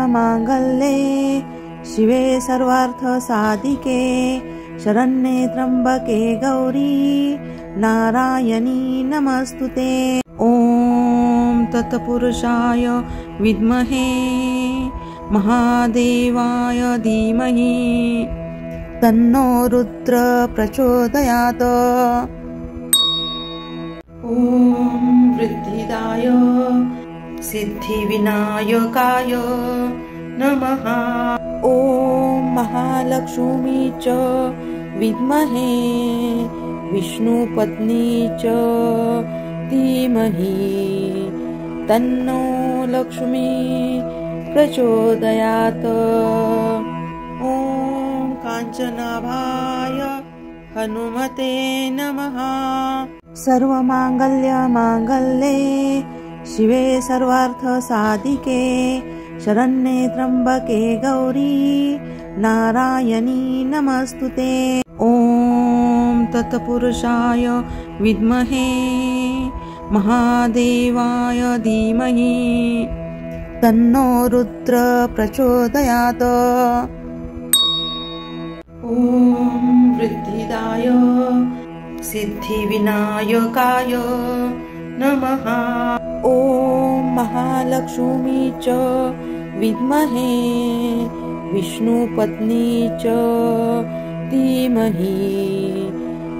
शिवे सर्वार्थसाधिके शरण्ये त्र्यम्बके गौरी नारायणी नमस्तुते। ॐ तत्पुरुषाय विद्महे महादेवाय धीमहि तन्नो रुद्र प्रचोदयात्। ॐ वृद्धिदाय सिद्धिविनायकाय नमः। ॐ महालक्ष्मी च विद्महे विष्णुपत्नी च धीमहि तन्नो लक्ष्मी प्रचोदयात्। ॐ काञ्चनाभाय हनुमते नमः। सर्वमाङ्गल्ये शिवे सर्वार्थसाधिके शरण्ये त्र्यम्बके गौरी नारायणी नमस्तुते। ॐ तत्पुरुषाय विद्महे महादेवाय धीमहि तन्नो रुद्र प्रचोदयात्। ॐ वृद्धिदाय सिद्धिविनायकाय नमः। ॐ महालक्ष्मी च विद्महे विष्णुपत्नी च धीमहि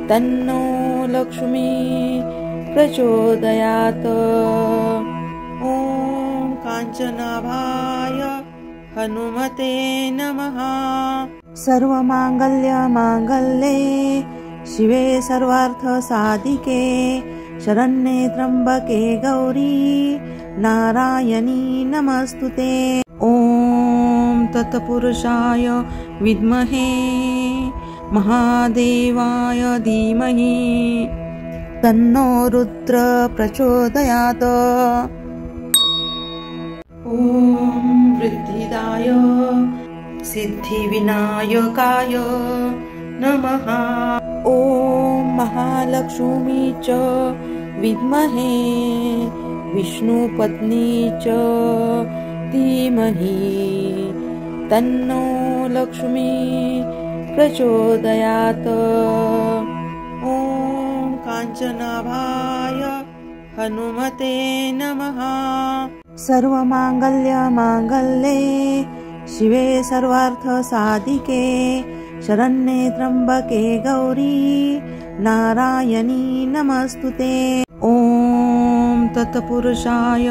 तन्नो लक्ष्मी प्रचोदयात्। ॐ काञ्चनाभाय हनुमते नमः। सर्वमाङ्गल्यमाङ्गल्ये शिवे सर्वार्थसाधिके शरण्ये त्र्यम्बके गौरी नारायणी नमस्तुते। ॐ तत्पुरुषाय विद्महे महादेवाय धीमहि तन्नो रुद्र प्रचोदयात्। ॐ वृद्धिदाय सिद्धिविनायकाय नमः। ॐ महालक्ष्मी च विद्महे विष्णुपत्नी च धीमहि तन्नो लक्ष्मी प्रचोदयात्। ॐ काञ्चनाभाय हनुमते नमः। सर्वमाङ्गल्यमाङ्गल्ये शिवे सर्वार्थसाधिके शरण्ये त्र्यम्बके गौरी नारायणी नमस्तुते। ॐ तत्पुरुषाय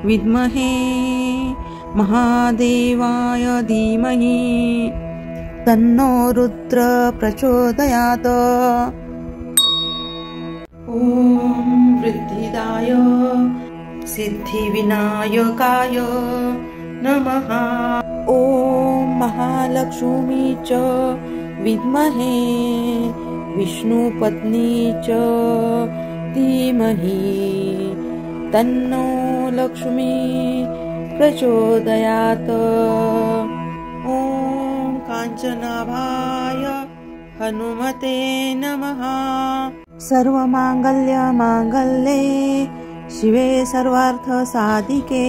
विद्महे महादेवाय धीमहि तन्नो रुद्र प्रचोदयात्। ॐ वृद्धिदाय सिद्धिविनायकाय नमः। ॐ महालक्ष्मी च विद्महे विष्णुपत्नी च धीमहि तन्नो लक्ष्मी प्रचोदयात्। ॐ काञ्चनाभाय हनुमते नमः। सर्वमाङ्गल्यमाङ्गल्ये शिवे सर्वार्थसाधिके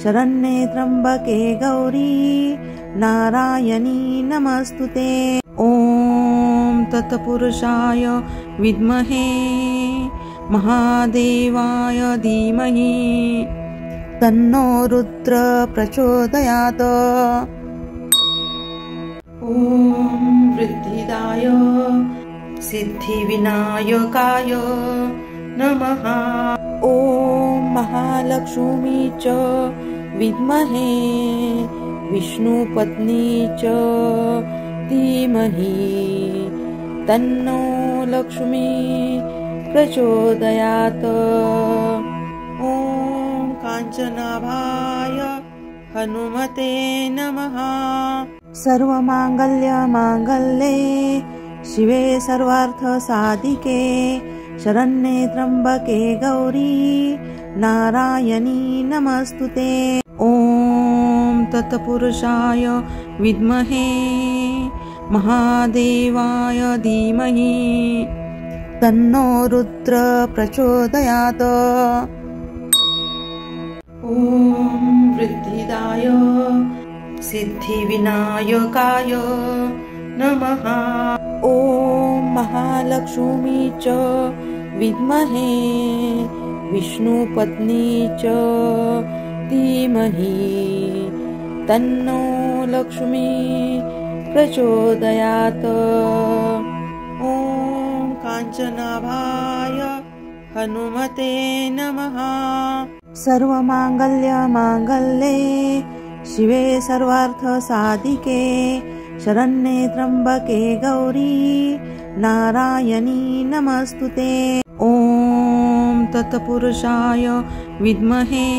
शरण्ये त्र्यम्बके गौरी नारायणी नमस्तुते। ॐ तत्पुरुषाय विद्महे महादेवाय धीमहि तन्नो रुद्र प्रचोदयात्। ॐ वृद्धिदाय सिद्धिविनायकाय नमः। ॐ महालक्ष्मी च विद्महे विष्णुपत्नी च धीमहि तन्नो लक्ष्मी प्रचोदयात्। ॐ काञ्चनाभाय हनुमते नमः। सर्वमाङ्गल्यमाङ्गल्ये शिवे सर्वार्थसाधिके शरण्ये त्र्यम्बके गौरी नारायणी नमस्तुते। ॐ तत्पुरुषाय विद्महे महादेवाय धीमहि तन्नो रुद्र प्रचोदयात्। ॐ वृद्धिदाय सिद्धिविनायकाय नमः। ॐ महालक्ष्मी च विद्महे विष्णुपत्नी च धीमहि तन्नो लक्ष्मी प्रचोदयात्। ॐ काञ्चनाभाय हनुमते नमः। सर्वमाङ्गल्यमाङ्गल्ये शिवे सर्वार्थसाधिके शरण्ये त्र्यम्बके गौरी नारायणी नमस्तुते। ॐ तत्पुरुषाय विद्महे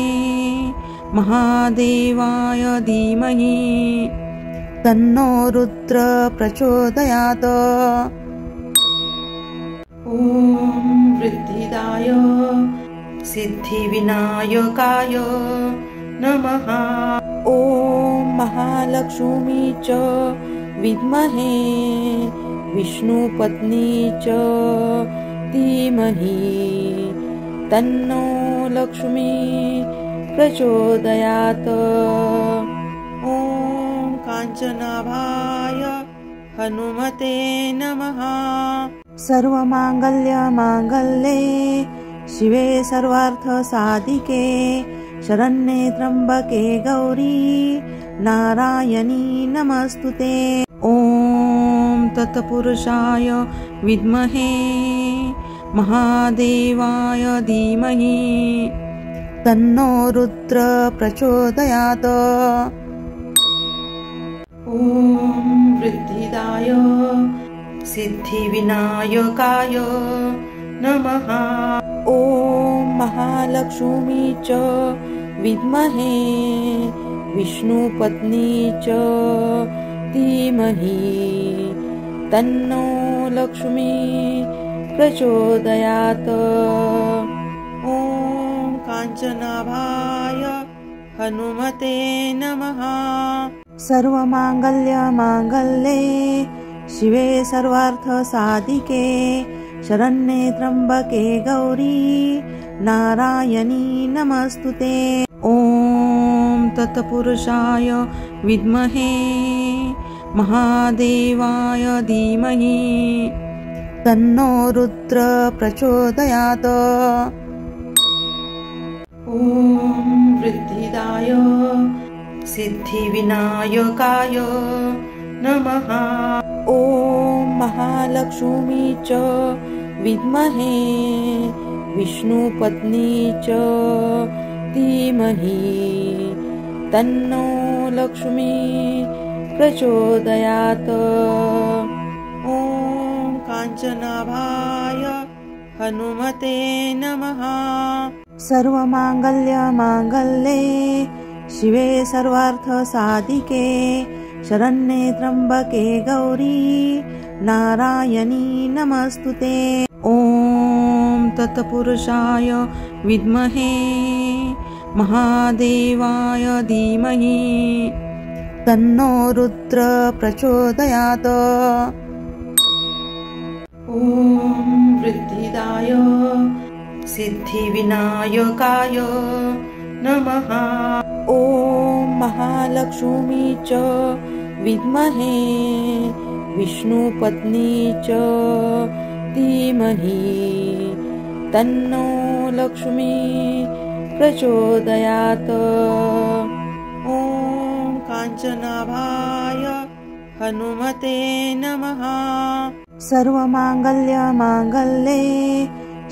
महादेवाय धीमहि तन्नो रुद्र प्रचोदयात्। ॐ वृद्धिदाय सिद्धिविनायकाय नमः। ॐ महालक्ष्मी च विद्महे विष्णुपत्नी च धीमहि तन्नो लक्ष्मी प्रचोदयात्। ॐ काञ्चनाभाय हनुमते नमः। सर्वमाङ्गल्यमाङ्गल्ये शिवे सर्वार्थसाधिके शरण्ये त्र्यम्बके गौरी नारायणी नमस्तुते। ॐ तत्पुरुषाय विद्महे महादेवाय धीमहि तन्नो रुद्र प्रचोदयात्। ॐ वृद्धिदाय सिद्धिविनायकाय नमः। ॐ महालक्ष्मी च विद्महे विष्णुपत्नी च धीमहि तन्नो लक्ष्मी प्रचोदयात्। ॐ काञ्चनाभाय हनुमते नमः। सर्वमाङ्गल्यमाङ्गल्ये शिवे सर्वार्थसाधिके शरण्ये त्र्यम्बके गौरी नारायणी नमस्तुते। ॐ तत्पुरुषाय विद्महे महादेवाय धीमहि तन्नो रुद्र प्रचोदयात्। ॐ वृद्धिदाय सिद्धिविनायकाय नमः। ॐ महालक्ष्मी च विद्महे विष्णुपत्नी च धीमहि तन्नो लक्ष्मी प्रचोदयात्। ॐ काञ्चनाभाय हनुमते नमः। सर्वमाङ्गल्यमाङ्गल्ये शिवे सर्वार्थसाधिके शरण्ये त्र्यम्बके गौरी नारायणी नमस्तुते। ॐ तत्पुरुषाय विद्महे महादेवाय धीमहि तन्नो रुद्र प्रचोदयात्। ॐ वृद्धिदाय सिद्धिविनायकाय नमः। ॐ महालक्ष्मी च विद्महे विष्णुपत्नी च धीमहि तन्नो लक्ष्मी प्रचोदयात्। ॐ काञ्चनाभाय हनुमते नमः। सर्वमाङ्गल्यमाङ्गल्ये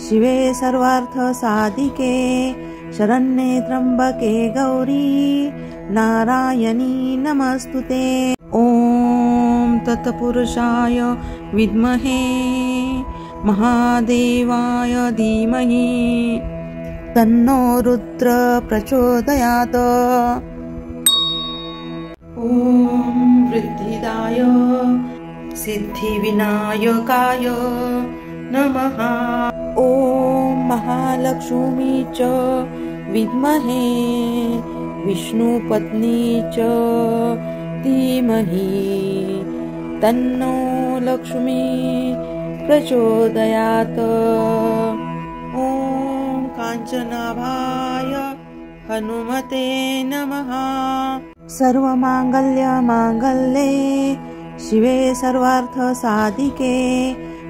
शिवे सर्वार्थसाधिके शरण्ये त्र्यम्बके गौरी नारायणी नमस्तुते। ॐ तत्पुरुषाय विद्महे महादेवाय धीमहि तन्नो रुद्र प्रचोदयात्। ॐ वृद्धिदाय सिद्धिविनायकाय नमः। ॐ महालक्ष्मी च विद्महे विष्णुपत्नी च धीमहि तन्नो लक्ष्मी प्रचोदयात्। ॐ काञ्चनाभाय हनुमते नमः। सर्वमाङ्गल्यमाङ्गल्ये शिवे सर्वार्थसाधिके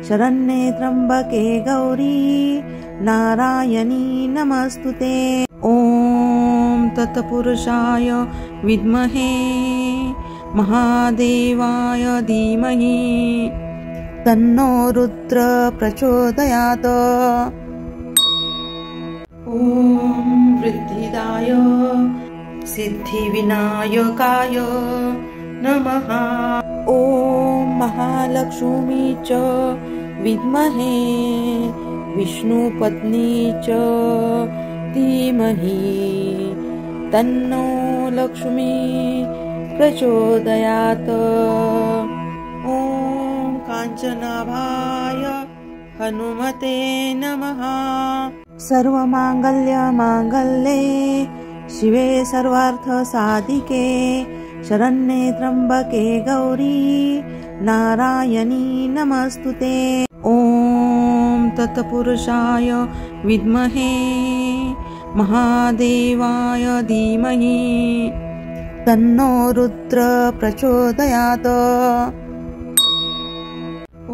शरण्ये त्र्यम्बके गौरी नारायणी नमस्तुते। ॐ तत्पुरुषाय विद्महे महादेवाय धीमहि तन्नो रुद्र प्रचोदयात्। ॐ वृद्धिदाय सिद्धिविनायकाय नमः। ॐ महालक्ष्मी च विद्महे विष्णुपत्नी च धीमहि तन्नो लक्ष्मी प्रचोदयात्। ॐ काञ्चनाभाय हनुमते नमः। सर्वमांगल्यमांगल्ये शिवे सर्वार्थसाधिके शरण्ये त्र्यंबके गौरी नारायणी नमस्तुते। ॐ तत्पुरुषाय विद्महे महादेवाय धीमहि तन्नो रुद्र प्रचोदयात्।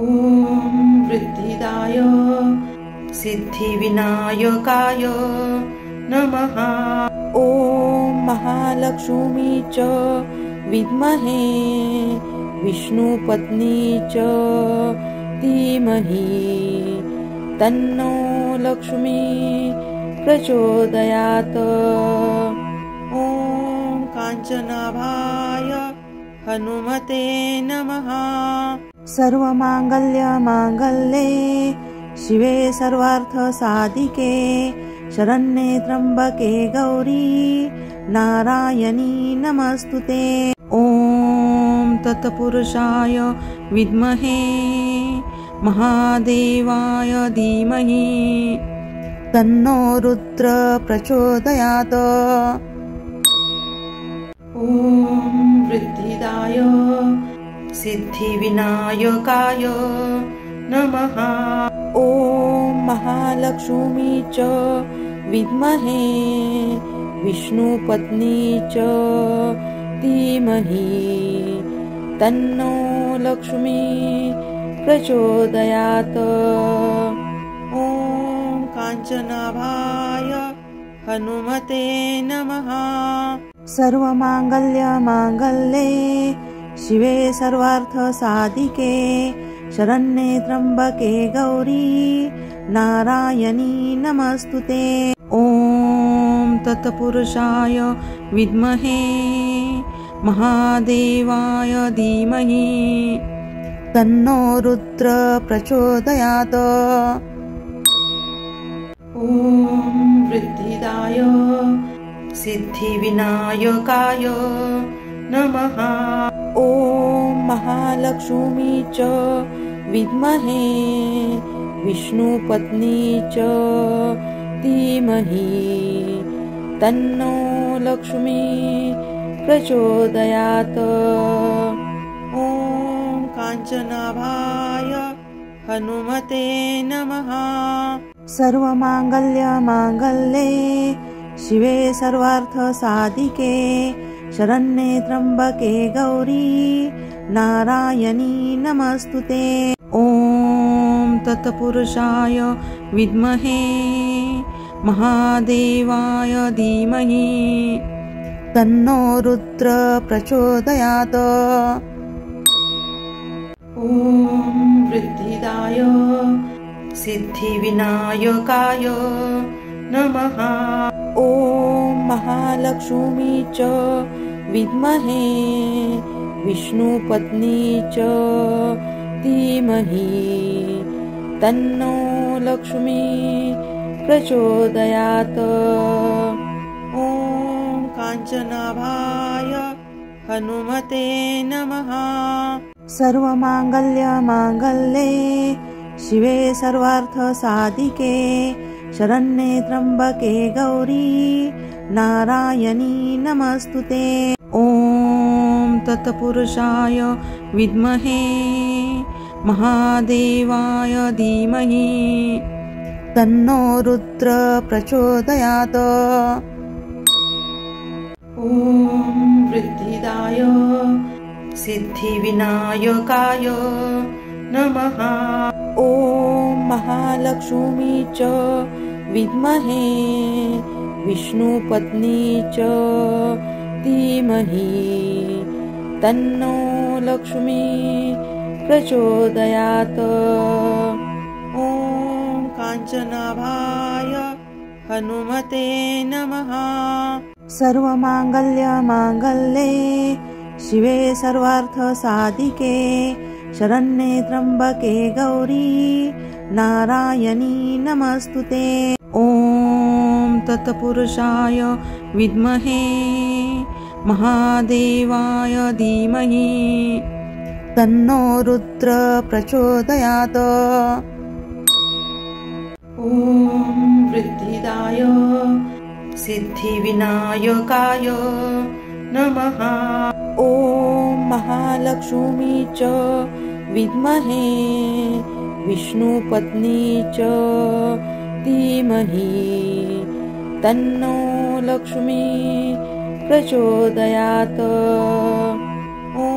ॐ वृद्धिदाय सिद्धिविनायकाय नमः। ॐ महालक्ष्मी च विद्महे विष्णुपत्नी च धीमहि तन्नो लक्ष्मी प्रचोदयात्। ॐ काञ्चनाभाय हनुमते नमः। सर्वमांगल्यमांगल्ये शिवे सर्वार्थसाधिके शरण्ये त्र्यंबके गौरी नारायणी नमस्तुते। ॐ तत्पुरुषाय विद्महे महादेवाय धीमहि तन्नो रुद्र प्रचोदयात्। ॐ वृद्धिदाय सिद्धिविनायकाय नमः। ॐ महालक्ष्मी च विद्महे विष्णुपत्नी च धीमहि तन्नो लक्ष्मी प्रचोदयात्। ॐ काञ्चनाभाय हनुमते नमः। सर्वमांगल्यमांगल्ये शिवे सर्वार्थसाधिके शरण्ये त्र्यंबके गौरी नारायणी नमस्तुते। ॐ तत्पुरुषाय विद्महे महादेवाय धीमहि तन्नो रुद्र प्रचोदयात्। ॐ वृद्धिदाय सिद्धिविनायकाय नमः। ॐ महालक्ष्मी च विद्महे विष्णुपत्नी च धीमहि तन्नो लक्ष्मी प्रचोदयात्। ॐ काञ्चनाभाय हनुमते नमः। सर्वमांगल्यमांगल्ये शिवे सर्वार्थसाधिके शरण्ये त्र्यंबके गौरी नारायणी नमस्तुते। ॐ तत्पुरुषाय विद्महे महादेवाय धीमहि तन्नो रुद्र प्रचोदयात्। ॐ वृद्धिदाय सिद्धिविनायकाय नमः। ॐ महालक्ष्मी च विद्महे विष्णुपत्नी च धीमहि तन्नो लक्ष्मी प्रचोदयात्। ॐ काञ्चनाभाय हनुमते नमः। सर्वमांगल्यमांगल्ये शिवे सर्वार्थसाधिके शरण्ये त्र्यंबके गौरी नारायणी नमस्तुते। ॐ तत्पुरुषाय विद्महे महादेवाय धीमहि तन्नो रुद्र प्रचोदयात्। ॐ वृद्धिदाय सिद्धिविनायकाय नमः। ॐ महालक्ष्मी च विद्महे विष्णुपत्नी च धीमहि तन्नो लक्ष्मी प्रचोदयात्। ॐ काञ्चनाभाय हनुमते नमः। सर्वमांगल्यमांगल्ये शिवे सर्वार्थसाधिके शरण्ये त्र्यंबके गौरी नारायणी नमस्तुते। ॐ तत्पुरुषाय विद्महे महादेवाय धीमहि तन्नो रुद्र प्रचोदयात्। ॐ वृद्धि वरदराय सिद्धिविनायकाय नमः। ॐ महालक्ष्मी च विद्महे विष्णुपत्नी च धीमहि तन्नो लक्ष्मी प्रचोदयात्। ॐ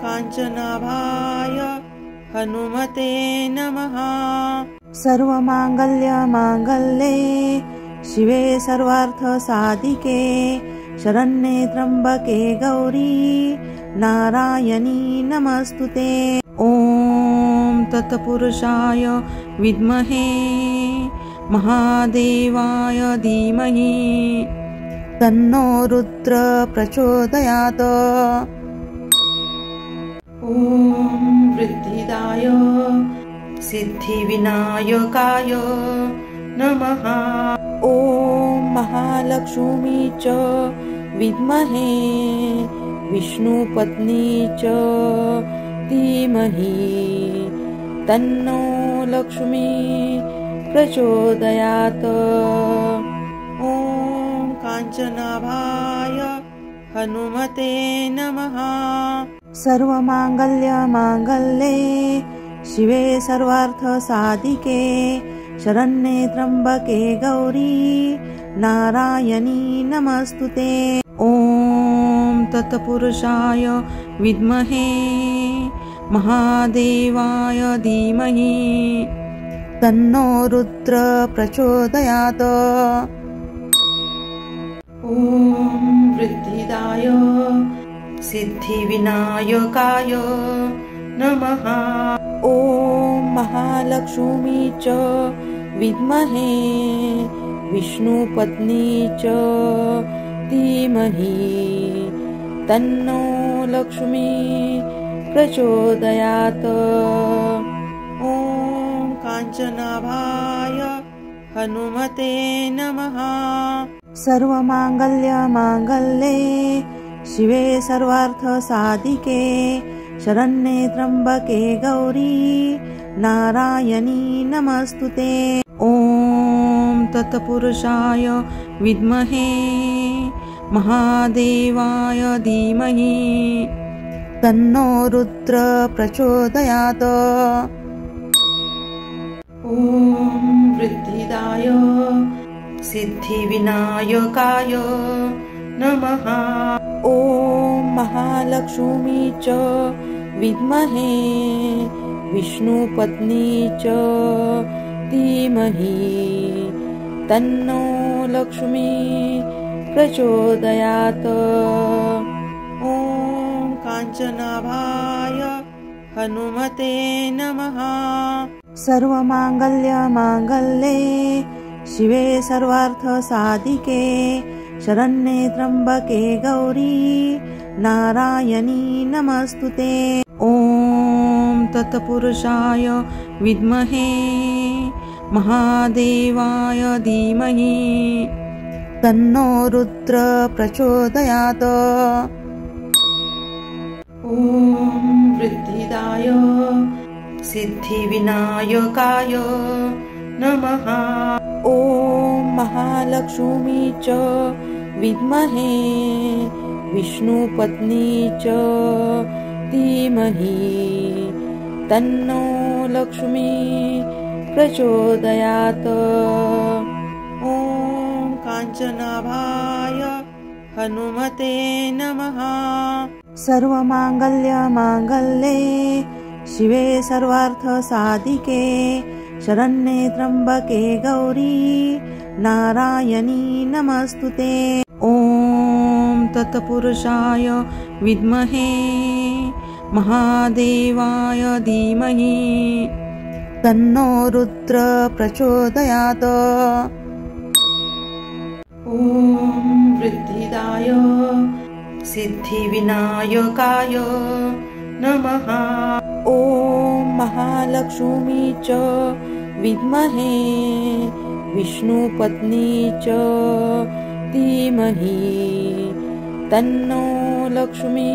काञ्चनाभाय हनुमते नमः। सर्वमाङ्गल्यमाङ्गल्ये शिवे सर्वार्थसाधिके शरण्ये त्र्यम्बके गौरी नारायणी नमस्तुते। ॐ तत्पुरुषाय विद्महे महादेवाय धीमहि तन्नो रुद्र प्रचोदयात्। ॐ वृद्धिदाय सिद्धिविनायकाय नमः। ॐ महालक्ष्मी च विद्महे विष्णुपत्नी च धीमहि तन्नो लक्ष्मी प्रचोदयात्। ॐ काञ्चनाभाय हनुमते नमः। सर्वमाङ्गल्यमाङ्गल्ये शिवे सर्वार्थसाधिके शरण्ये त्र्यम्बके गौरी नारायणी नमस्तुते। ॐ तत्पुरुषाय विद्महे महादेवाय धीमहि तन्नो रुद्र प्रचोदयात्। ॐ वृद्धिदाय सिद्धिविनायकाय नमः। ॐ महालक्ष्मी च विद्महे विष्णुपत्नी च धीमहि तन्नो लक्ष्मी प्रचोदयात्। ॐ काञ्चनाभाय हनुमते नमः। सर्वमाङ्गल्यमाङ्गल्ये शिवे सर्वार्थसाधिके शरण्ये त्र्यम्बके गौरी नारायणी नमस्तुते। ॐ तत्पुरुषाय विद्महे महादेवाय धीमहि तन्नो रुद्र प्रचोदयात्। ॐ वृद्धिदाय सिद्धिविनायकाय नमः। ॐ महालक्ष्मी च विद्महे विष्णुपत्नी च धीमहि तन्नो लक्ष्मी प्रचोदयात्। ॐ काञ्चनाभाय हनुमते नमः। सर्वमाङ्गल्यमाङ्गल्ये शिवे सर्वार्थसाधिके शरण्ये त्र्यम्बके गौरी नारायणी नमस्तुते। ॐ तत्पुरुषाय विद्महे महादेवाय धीमहि तन्नो रुद्र प्रचोदयात्। ॐ वृद्धिदाय सिद्धिविनायकाय नमः। ॐ महालक्ष्मी च विद्महे विष्णुपत्नी च धीमहि तन्नो लक्ष्मी प्रचोदयात्। ॐ काञ्चनाभाय हनुमते नमः। सर्वमाङ्गल्यमाङ्गल्ये शिवे सर्वार्थसाधिके शरण्ये त्र्यम्बके गौरी नारायणी नमस्तुते। ॐ तत्पुरुषाय विद्महे महादेवाय धीमहि तन्नो रुद्र प्रचोदयात्। ॐ वृद्धिदाय सिद्धिविनायकाय नमः। ॐ महालक्ष्मी च विद्महे विष्णुपत्नी च धीमहि तन्नो लक्ष्मी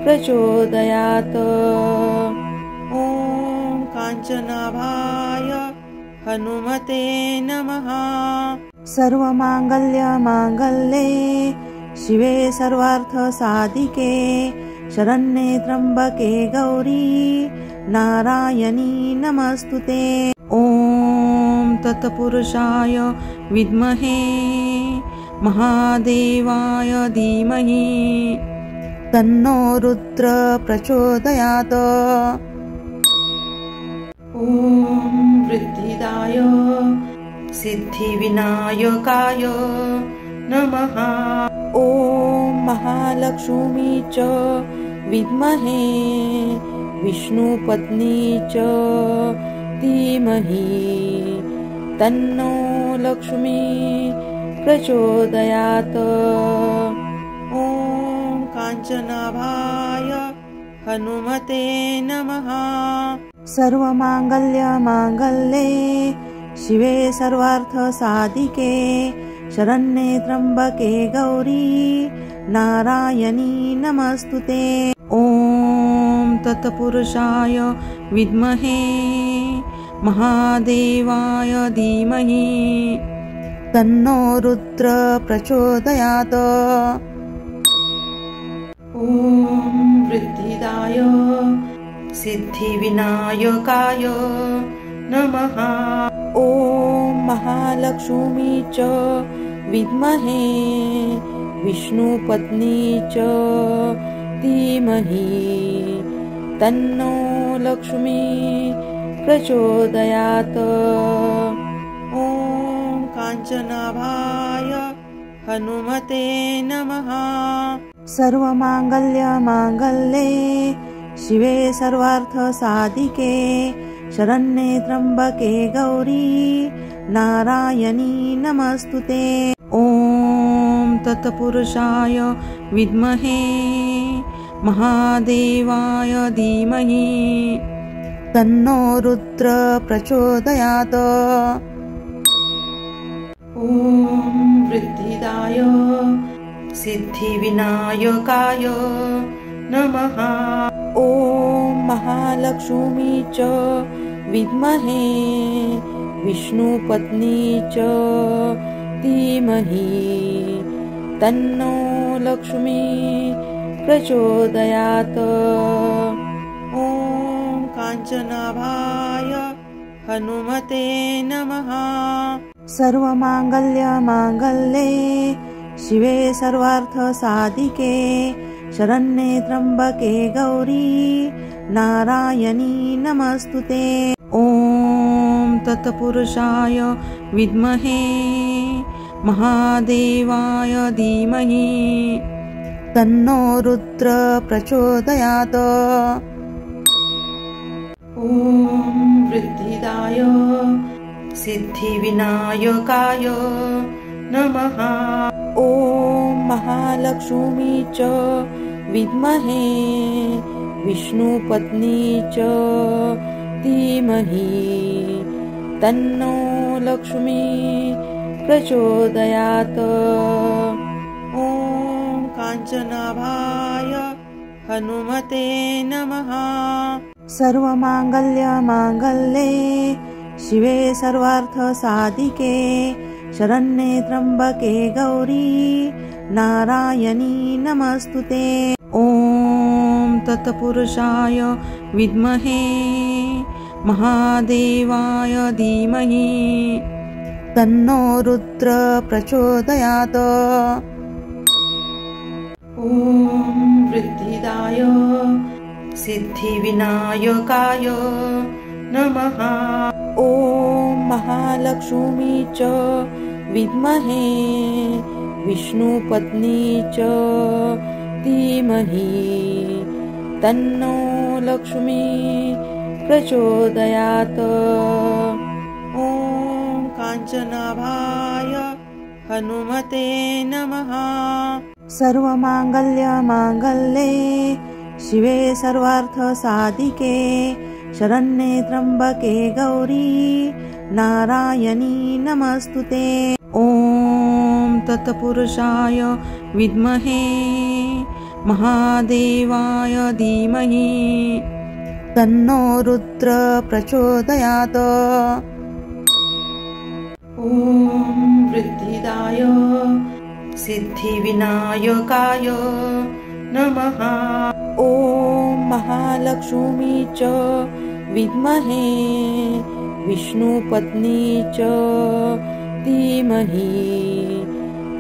प्रचोदयात्। ॐ काञ्चनाभाय हनुमते नमः। सर्वमांगल्ये शिवे सर्वार्थसाधिके शरण्ये त्र्यंबके गौरी नारायणी नमस्तुते। ॐ तत्पुरुषाय विद्महे महादेवाय धीमहि तन्नो रुद्र प्रचोदयात्। ॐ वृद्धिदाय सिद्धिविनायकाय नमः। ॐ महालक्ष्मी च विद्महे विष्णुपत्नी च धीमहि तन्नो लक्ष्मी प्रचोदयात्। ॐ काञ्चनाभाय हनुमते नमः। सर्वमांगल्ये शिवे सर्वार्थसाधिके शरण्ये त्र्यंबके गौरी नारायणी नमस्तुते। ॐ तत्पुरुषाय विद्महे महादेवाय धीमहि तन्नो रुद्र प्रचोदयात्। ॐ वृद्धिदाय सिद्धिविनायकाय नमः। ॐ महालक्ष्मी च विद्महे विष्णुपत्नी च धीमहि तन्नो लक्ष्मी प्रचोदयात्। ॐ काञ्चनाभाय हनुमते नमः। सर्वमांगल्ये शिवे सर्वार्थसाधिके शरण्ये त्र्यंबके गौरी नारायणी नमस्तुते। ॐ तत्पुरुषाय विद्महे महादेवाय धीमहि तन्नो रुद्र प्रचोदयात्। ॐ वृद्धिदाय सिद्धिविनायकाय नमः। ॐ महालक्ष्मी च विद्महे विष्णुपत्नी च धीमहि तन्नो लक्ष्मी प्रचोदयात्। ॐ काञ्चनाभाय हनुमते नमः। सर्वमांगल्ये शिवे सर्वार्थसाधिके शरण्ये त्र्यंबके गौरी नारायणी नमस्तुते। ॐ तत्पुरुषाय विद्महे महादेवाय धीमहि तन्नो रुद्र प्रचोदयात्। ॐ वृद्धिदाय सिद्धिविनायकाय नमः। ॐ महालक्ष्मी च विद्महे विष्णुपत्नी च धीमहि तन्नो लक्ष्मी प्रचोदयात्। ॐ काञ्चनाभाय हनुमते नमः। सर्वमांगल्ये शिवे सर्वार्थसाधिके शरण्ये त्र्यंबके गौरी नारायणी नमस्तुते। ॐ तत्पुरुषाय विद्महे महादेवाय धीमहि तन्नो रुद्र प्रचोदयात्। ॐ वृद्धिदाय सिद्धिविनायकाय नमः। ॐ महालक्ष्मी च विद्महे विष्णुपत्नी च धीमहि तन्नो लक्ष्मी प्रचोदयात्। ॐ काञ्चनाभाय हनुमते नमः। सर्वमांगल्ये शिवे सर्वार्थसाधिके शरण्ये त्र्यंबके गौरी नारायणी नमस्तुते। ॐ तत्पुरुषाय विद्महे महादेवाय धीमहि तन्नो रुद्र प्रचोदयात्। सिद्धिदाय सिद्धिविनायकाय नमः। ॐ महालक्ष्मी च विद्महे विष्णुपत्नी च धीमहि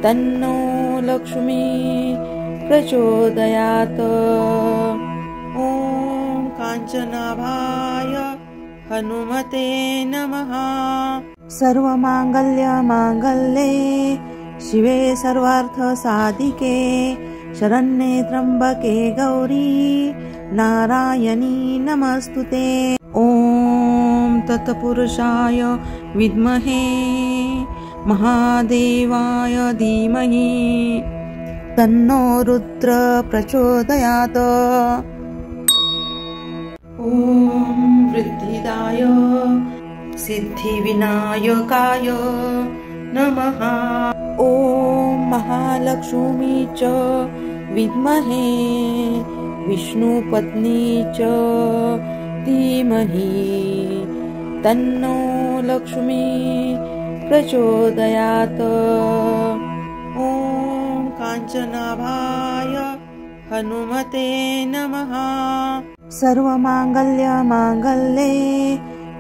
तन्नो लक्ष्मी प्रचोदयात्। ॐ काञ्चनाभाय हनुमते नमः। सर्वमाङ्गल्यमाङ्गल्ये शिवे सर्वार्थसाधिके शरण्ये त्र्यम्बके गौरी नारायणी नमस्तुते। ॐ तत्पुरुषाय विद्महे महादेवाय धीमहि तन्नो रुद्र प्रचोदयात्। ॐ वृद्धिदाय सिद्धिविनायकाय नमः। ॐ महालक्ष्मी च विद्महे विष्णुपत्नी च धीमहि तन्नो लक्ष्मी प्रचोदयात्। ॐ काञ्चनाभाय हनुमते नमः। सर्वमाङ्गल्यमाङ्गल्ये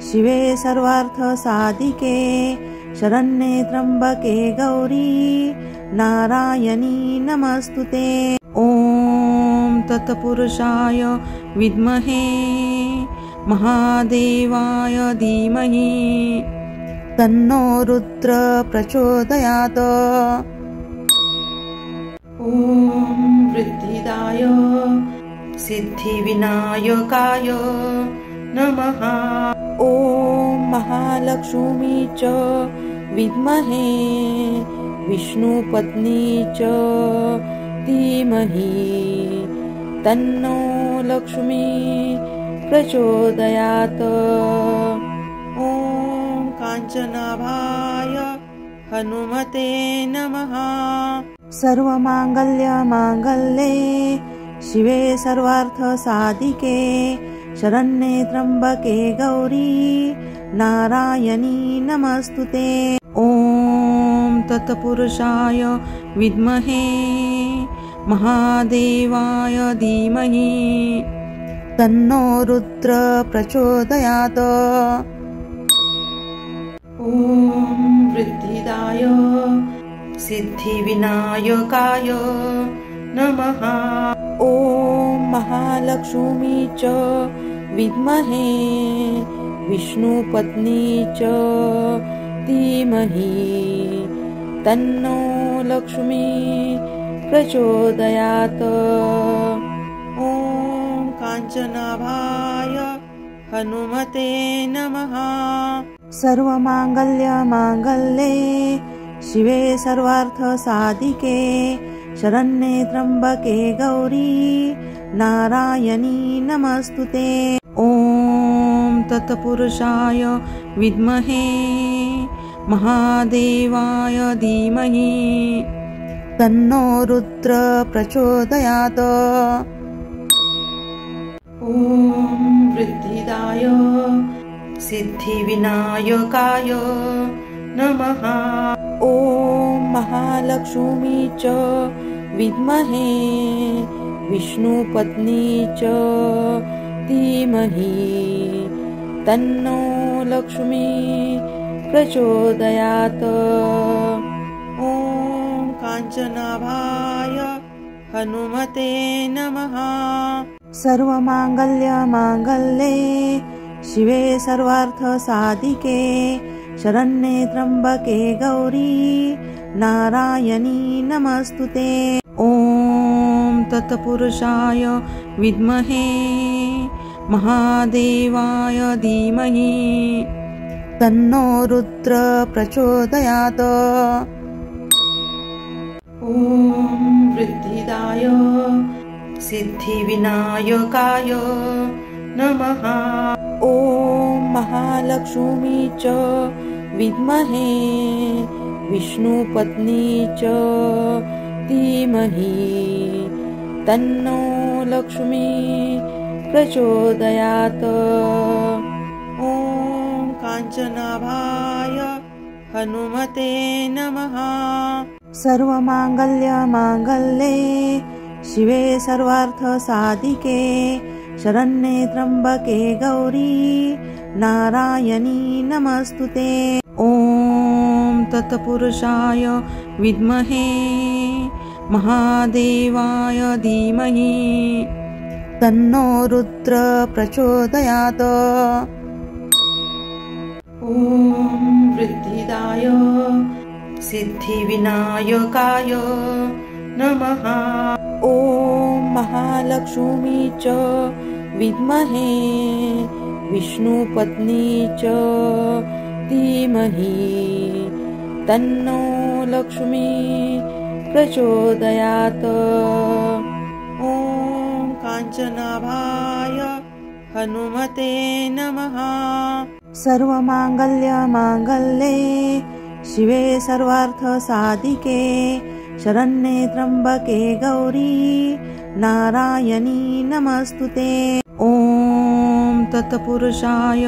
शिवे सर्वार्थसाधिके शरण्ये त्र्यम्बके गौरी नारायणी नमस्तुते। ॐ तत्पुरुषाय विद्महे महादेवाय धीमहि तन्नो रुद्र प्रचोदयात्। ॐ वृद्धिदाय सिद्धिविनायकाय नमः। ॐ महालक्ष्मी च विद्महे विष्णुपत्नी च धीमहि तन्नो लक्ष्मी प्रचोदयात्। ॐ काञ्चनाभाय हनुमते नमः। सर्वमाङ्गल्यमाङ्गल्ये शिवे सर्वार्थसाधिके शरण्ये त्र्यम्बके गौरी नारायणी नमस्तुते। ॐ तत्पुरुषाय विद्महे महादेवाय धीमहि तन्नो रुद्र प्रचोदयात्। ॐ वृद्धिदाय सिद्धिविनायकाय नमः। ॐ महालक्ष्मी च विद्महे विष्णुपत्नी च धीमहि तन्नो लक्ष्मी प्रचोदयात्। ॐ काञ्चनाभाय हनुमते नमः। सर्वमाङ्गल्यमाङ्गल्ये शिवे सर्वार्थसाधिके शरण्ये त्र्यम्बके गौरी नारायणी नमस्तुते। ॐ तत्पुरुषाय विद्महे महादेवाय धीमहि तन्नो रुद्र प्रचोदयात्। ॐ वृद्धिदाय सिद्धिविनायकाय नमः। ॐ महालक्ष्मी च विद्महे विष्णुपत्नी च धीमहि तन्नो लक्ष्मी प्रचोदयात्। ॐ काञ्चनाभाय हनुमते नमः। सर्वमाङ्गल्यमाङ्गल्ये शिवे सर्वार्थसाधिके शरण्ये त्र्यम्बके गौरी नारायणी नमस्तुते। ॐ तत्पुरुषाय विद्महे महादेवाय धीमहि तन्नो रुद्र प्रचोदयात्। ॐ वृद्धिदाय सिद्धिविनायकाय नमः। ॐ महालक्ष्मी च विद्महे विष्णुपत्नी च धीमहि तन्नो लक्ष्मी प्रचोदयात्। ॐ काञ्चनाभाय हनुमते नमः। सर्वमाङ्गल्यमाङ्गल्ये शिवे सर्वार्थसाधिके शरण्ये त्र्यम्बके गौरी नारायणी नमस्तुते। ॐ तत्पुरुषाय विद्महे महादेवाय धीमहि तन्नो रुद्र प्रचोदयात्। ॐ वृद्धिदाय सिद्धिविनायकाय नमः। ॐ महालक्ष्मी च विद्महे विष्णुपत्नी च धीमहि तन्नो लक्ष्मी प्रचोदयात्। ॐ काञ्चनाभाय हनुमते नमः। सर्वमाङ्गल्यमाङ्गल्ये शिवे सर्वार्थसाधिके शरण्ये त्र्यम्बके गौरी नारायणी नमस्तुते। ॐ तत्पुरुषाय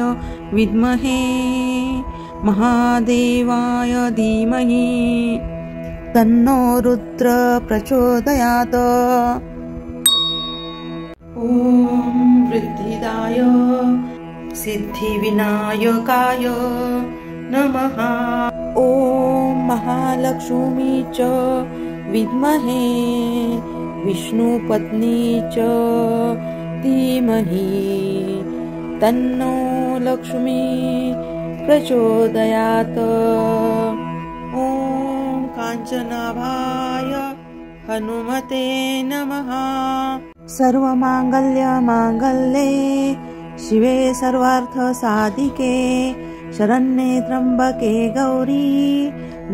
विद्महे महादेवाय धीमहि तन्नो रुद्र प्रचोदयात्। ॐ वृद्धिदाय सिद्धिविनायकाय नमः। ॐ महालक्ष्मी च विद्महे विष्णुपत्नी च धीमहि तन्नो लक्ष्मी प्रचोदयात्। ॐ काञ्चनाभाय हनुमते नमः। सर्वमाङ्गल्यमाङ्गल्ये शिवे सर्वार्थसाधिके शरण्ये त्र्यम्बके गौरी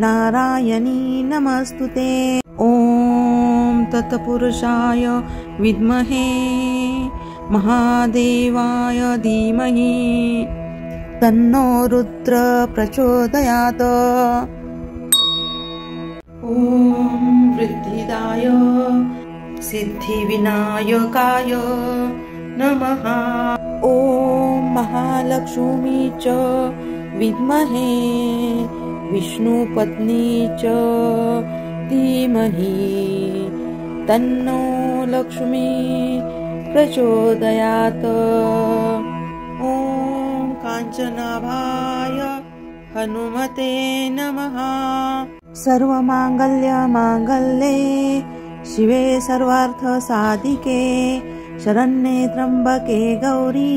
नारायणी नमस्तुते। ॐ तत्पुरुषाय विद्महे महादेवाय धीमहि तन्नो रुद्र प्रचोदयात्। ॐ वृद्धिदाय सिद्धिविनायकाय नमः। ॐ महालक्ष्मी च विद्महे विष्णुपत्नी च धीमहि तन्नो लक्ष्मी प्रचोदयात्। ॐ काञ्चनाभाय हनुमते नमः। सर्वमाङ्गल्यमाङ्गल्ये शिवे सर्वार्थसाधिके शरण्ये त्र्यम्बके गौरी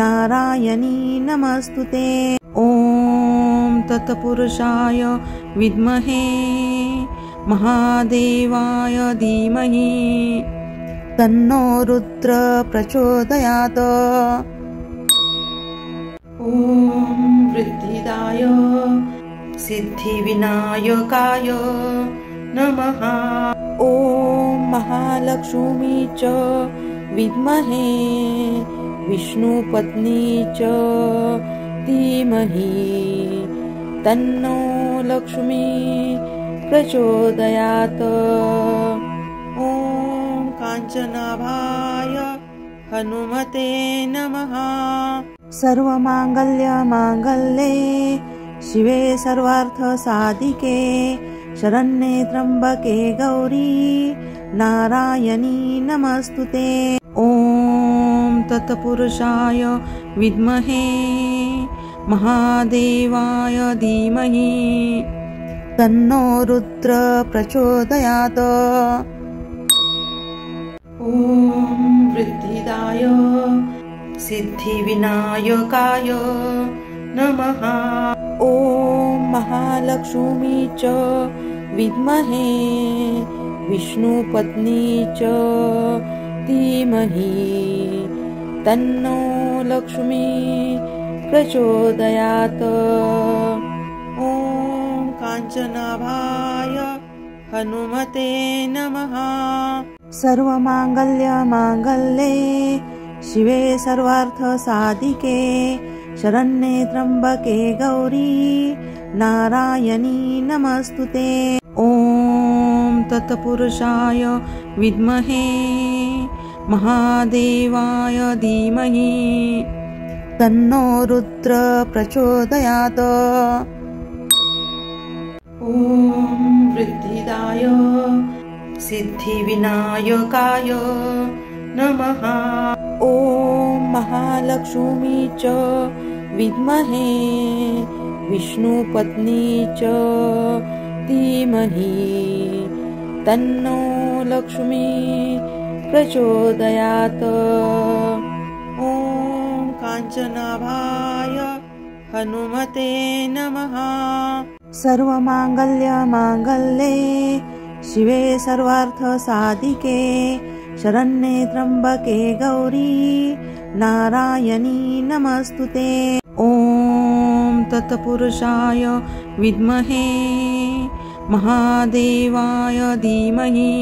नारायणी नमस्तुते। ॐ तत्पुरुषाय विद्महे महादेवाय धीमहि तन्नो रुद्र प्रचोदयात्। ॐ वृद्धिदाय सिद्धिविनायकाय नमः। ॐ महालक्ष्मी च विद्महे विष्णुपत्नी च धीमहि तन्नो लक्ष्मी प्रचोदयात्। ॐ काञ्चनाभाय हनुमते नमः। सर्वमाङ्गल्यमाङ्गल्ये शिवे सर्वार्थसाधिके शरण्ये त्र्यम्बके गौरी नारायणी नमस्तुते। ॐ तत्पुरुषाय विद्महे महादेवाय धीमहि तन्नो रुद्र प्रचोदयात्। ॐ वृद्धिदाय सिद्धिविनायकाय नमः। ॐ महालक्ष्मी च विद्महे विष्णुपत्नी च धीमहि तन्नो लक्ष्मी प्रचोदयात्। ॐ काञ्चनाभाय हनुमते नमः। सर्वमाङ्गल्यमाङ्गल्ये शिवे सर्वार्थसाधिके शरण्ये त्र्यम्बके गौरी नारायणी नमस्तुते। ॐ तत्पुरुषाय विद्महे महादेवाय धीमहि तन्नो रुद्र प्रचोदयात्। ॐ वृद्धिदाय सिद्धिविनायकाय नमः। ॐ महालक्ष्मी च विद्महे विष्णुपत्नी च धीमहि तन्नो लक्ष्मी प्रचोदयात्। ॐ काञ्चनाभाय हनुमते नमः। सर्वमाङ्गल्यमाङ्गल्ये शिवे सर्वार्थसाधिके शरण्ये त्र्यम्बके गौरी नारायणी नमस्तुते। ॐ तत्पुरुषाय विद्महे महादेवाय धीमहि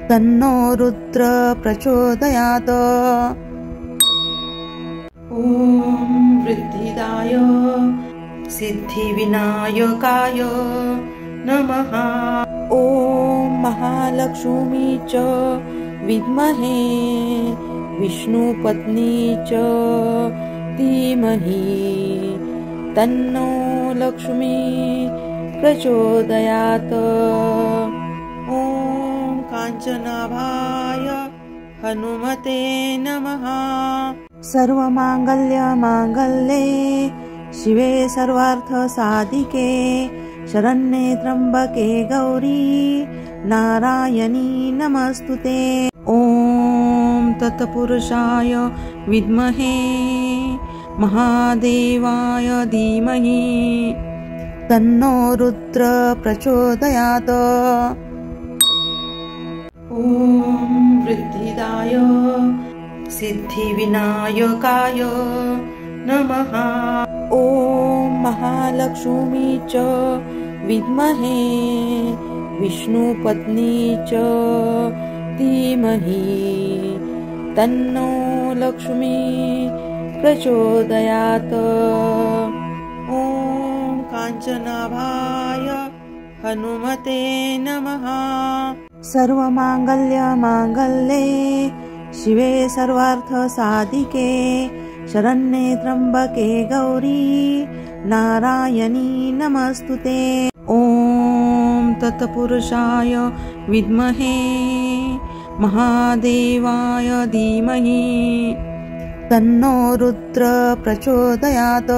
तन्नो रुद्र प्रचोदयात्। ॐ वृद्धिदाय सिद्धिविनायकाय नमः। ॐ महालक्ष्मी च विद्महे विष्णुपत्नी च धीमहि तन्नो लक्ष्मी प्रचोदयात्। ॐ काञ्चनाभाय हनुमते नमः। सर्वमाङ्गल्यमाङ्गल्ये शिवे सर्वार्थसाधिके शरण्ये त्र्यम्बके गौरी नारायणी नमस्तुते। ॐ तत्पुरुषाय विद्महे महादेवाय धीमहि तन्नो रुद्र प्रचोदयात्। ॐ वृद्धिदाय सिद्धिविनायकाय नमः। ॐ महालक्ष्मी च विद्महे विष्णुपत्नी च धीमहि तन्नो लक्ष्मी प्रचोदयात्। ॐ काञ्चनाभाय हनुमते नमः। सर्वमाङ्गल्यमाङ्गल्ये शिवे सर्वार्थसाधिके शरण्ये त्र्यम्बके गौरी नारायणी नमस्तुते। ॐ तत्पुरुषाय विद्महे महादेवाय धीमहि तन्नो रुद्र प्रचोदयात्।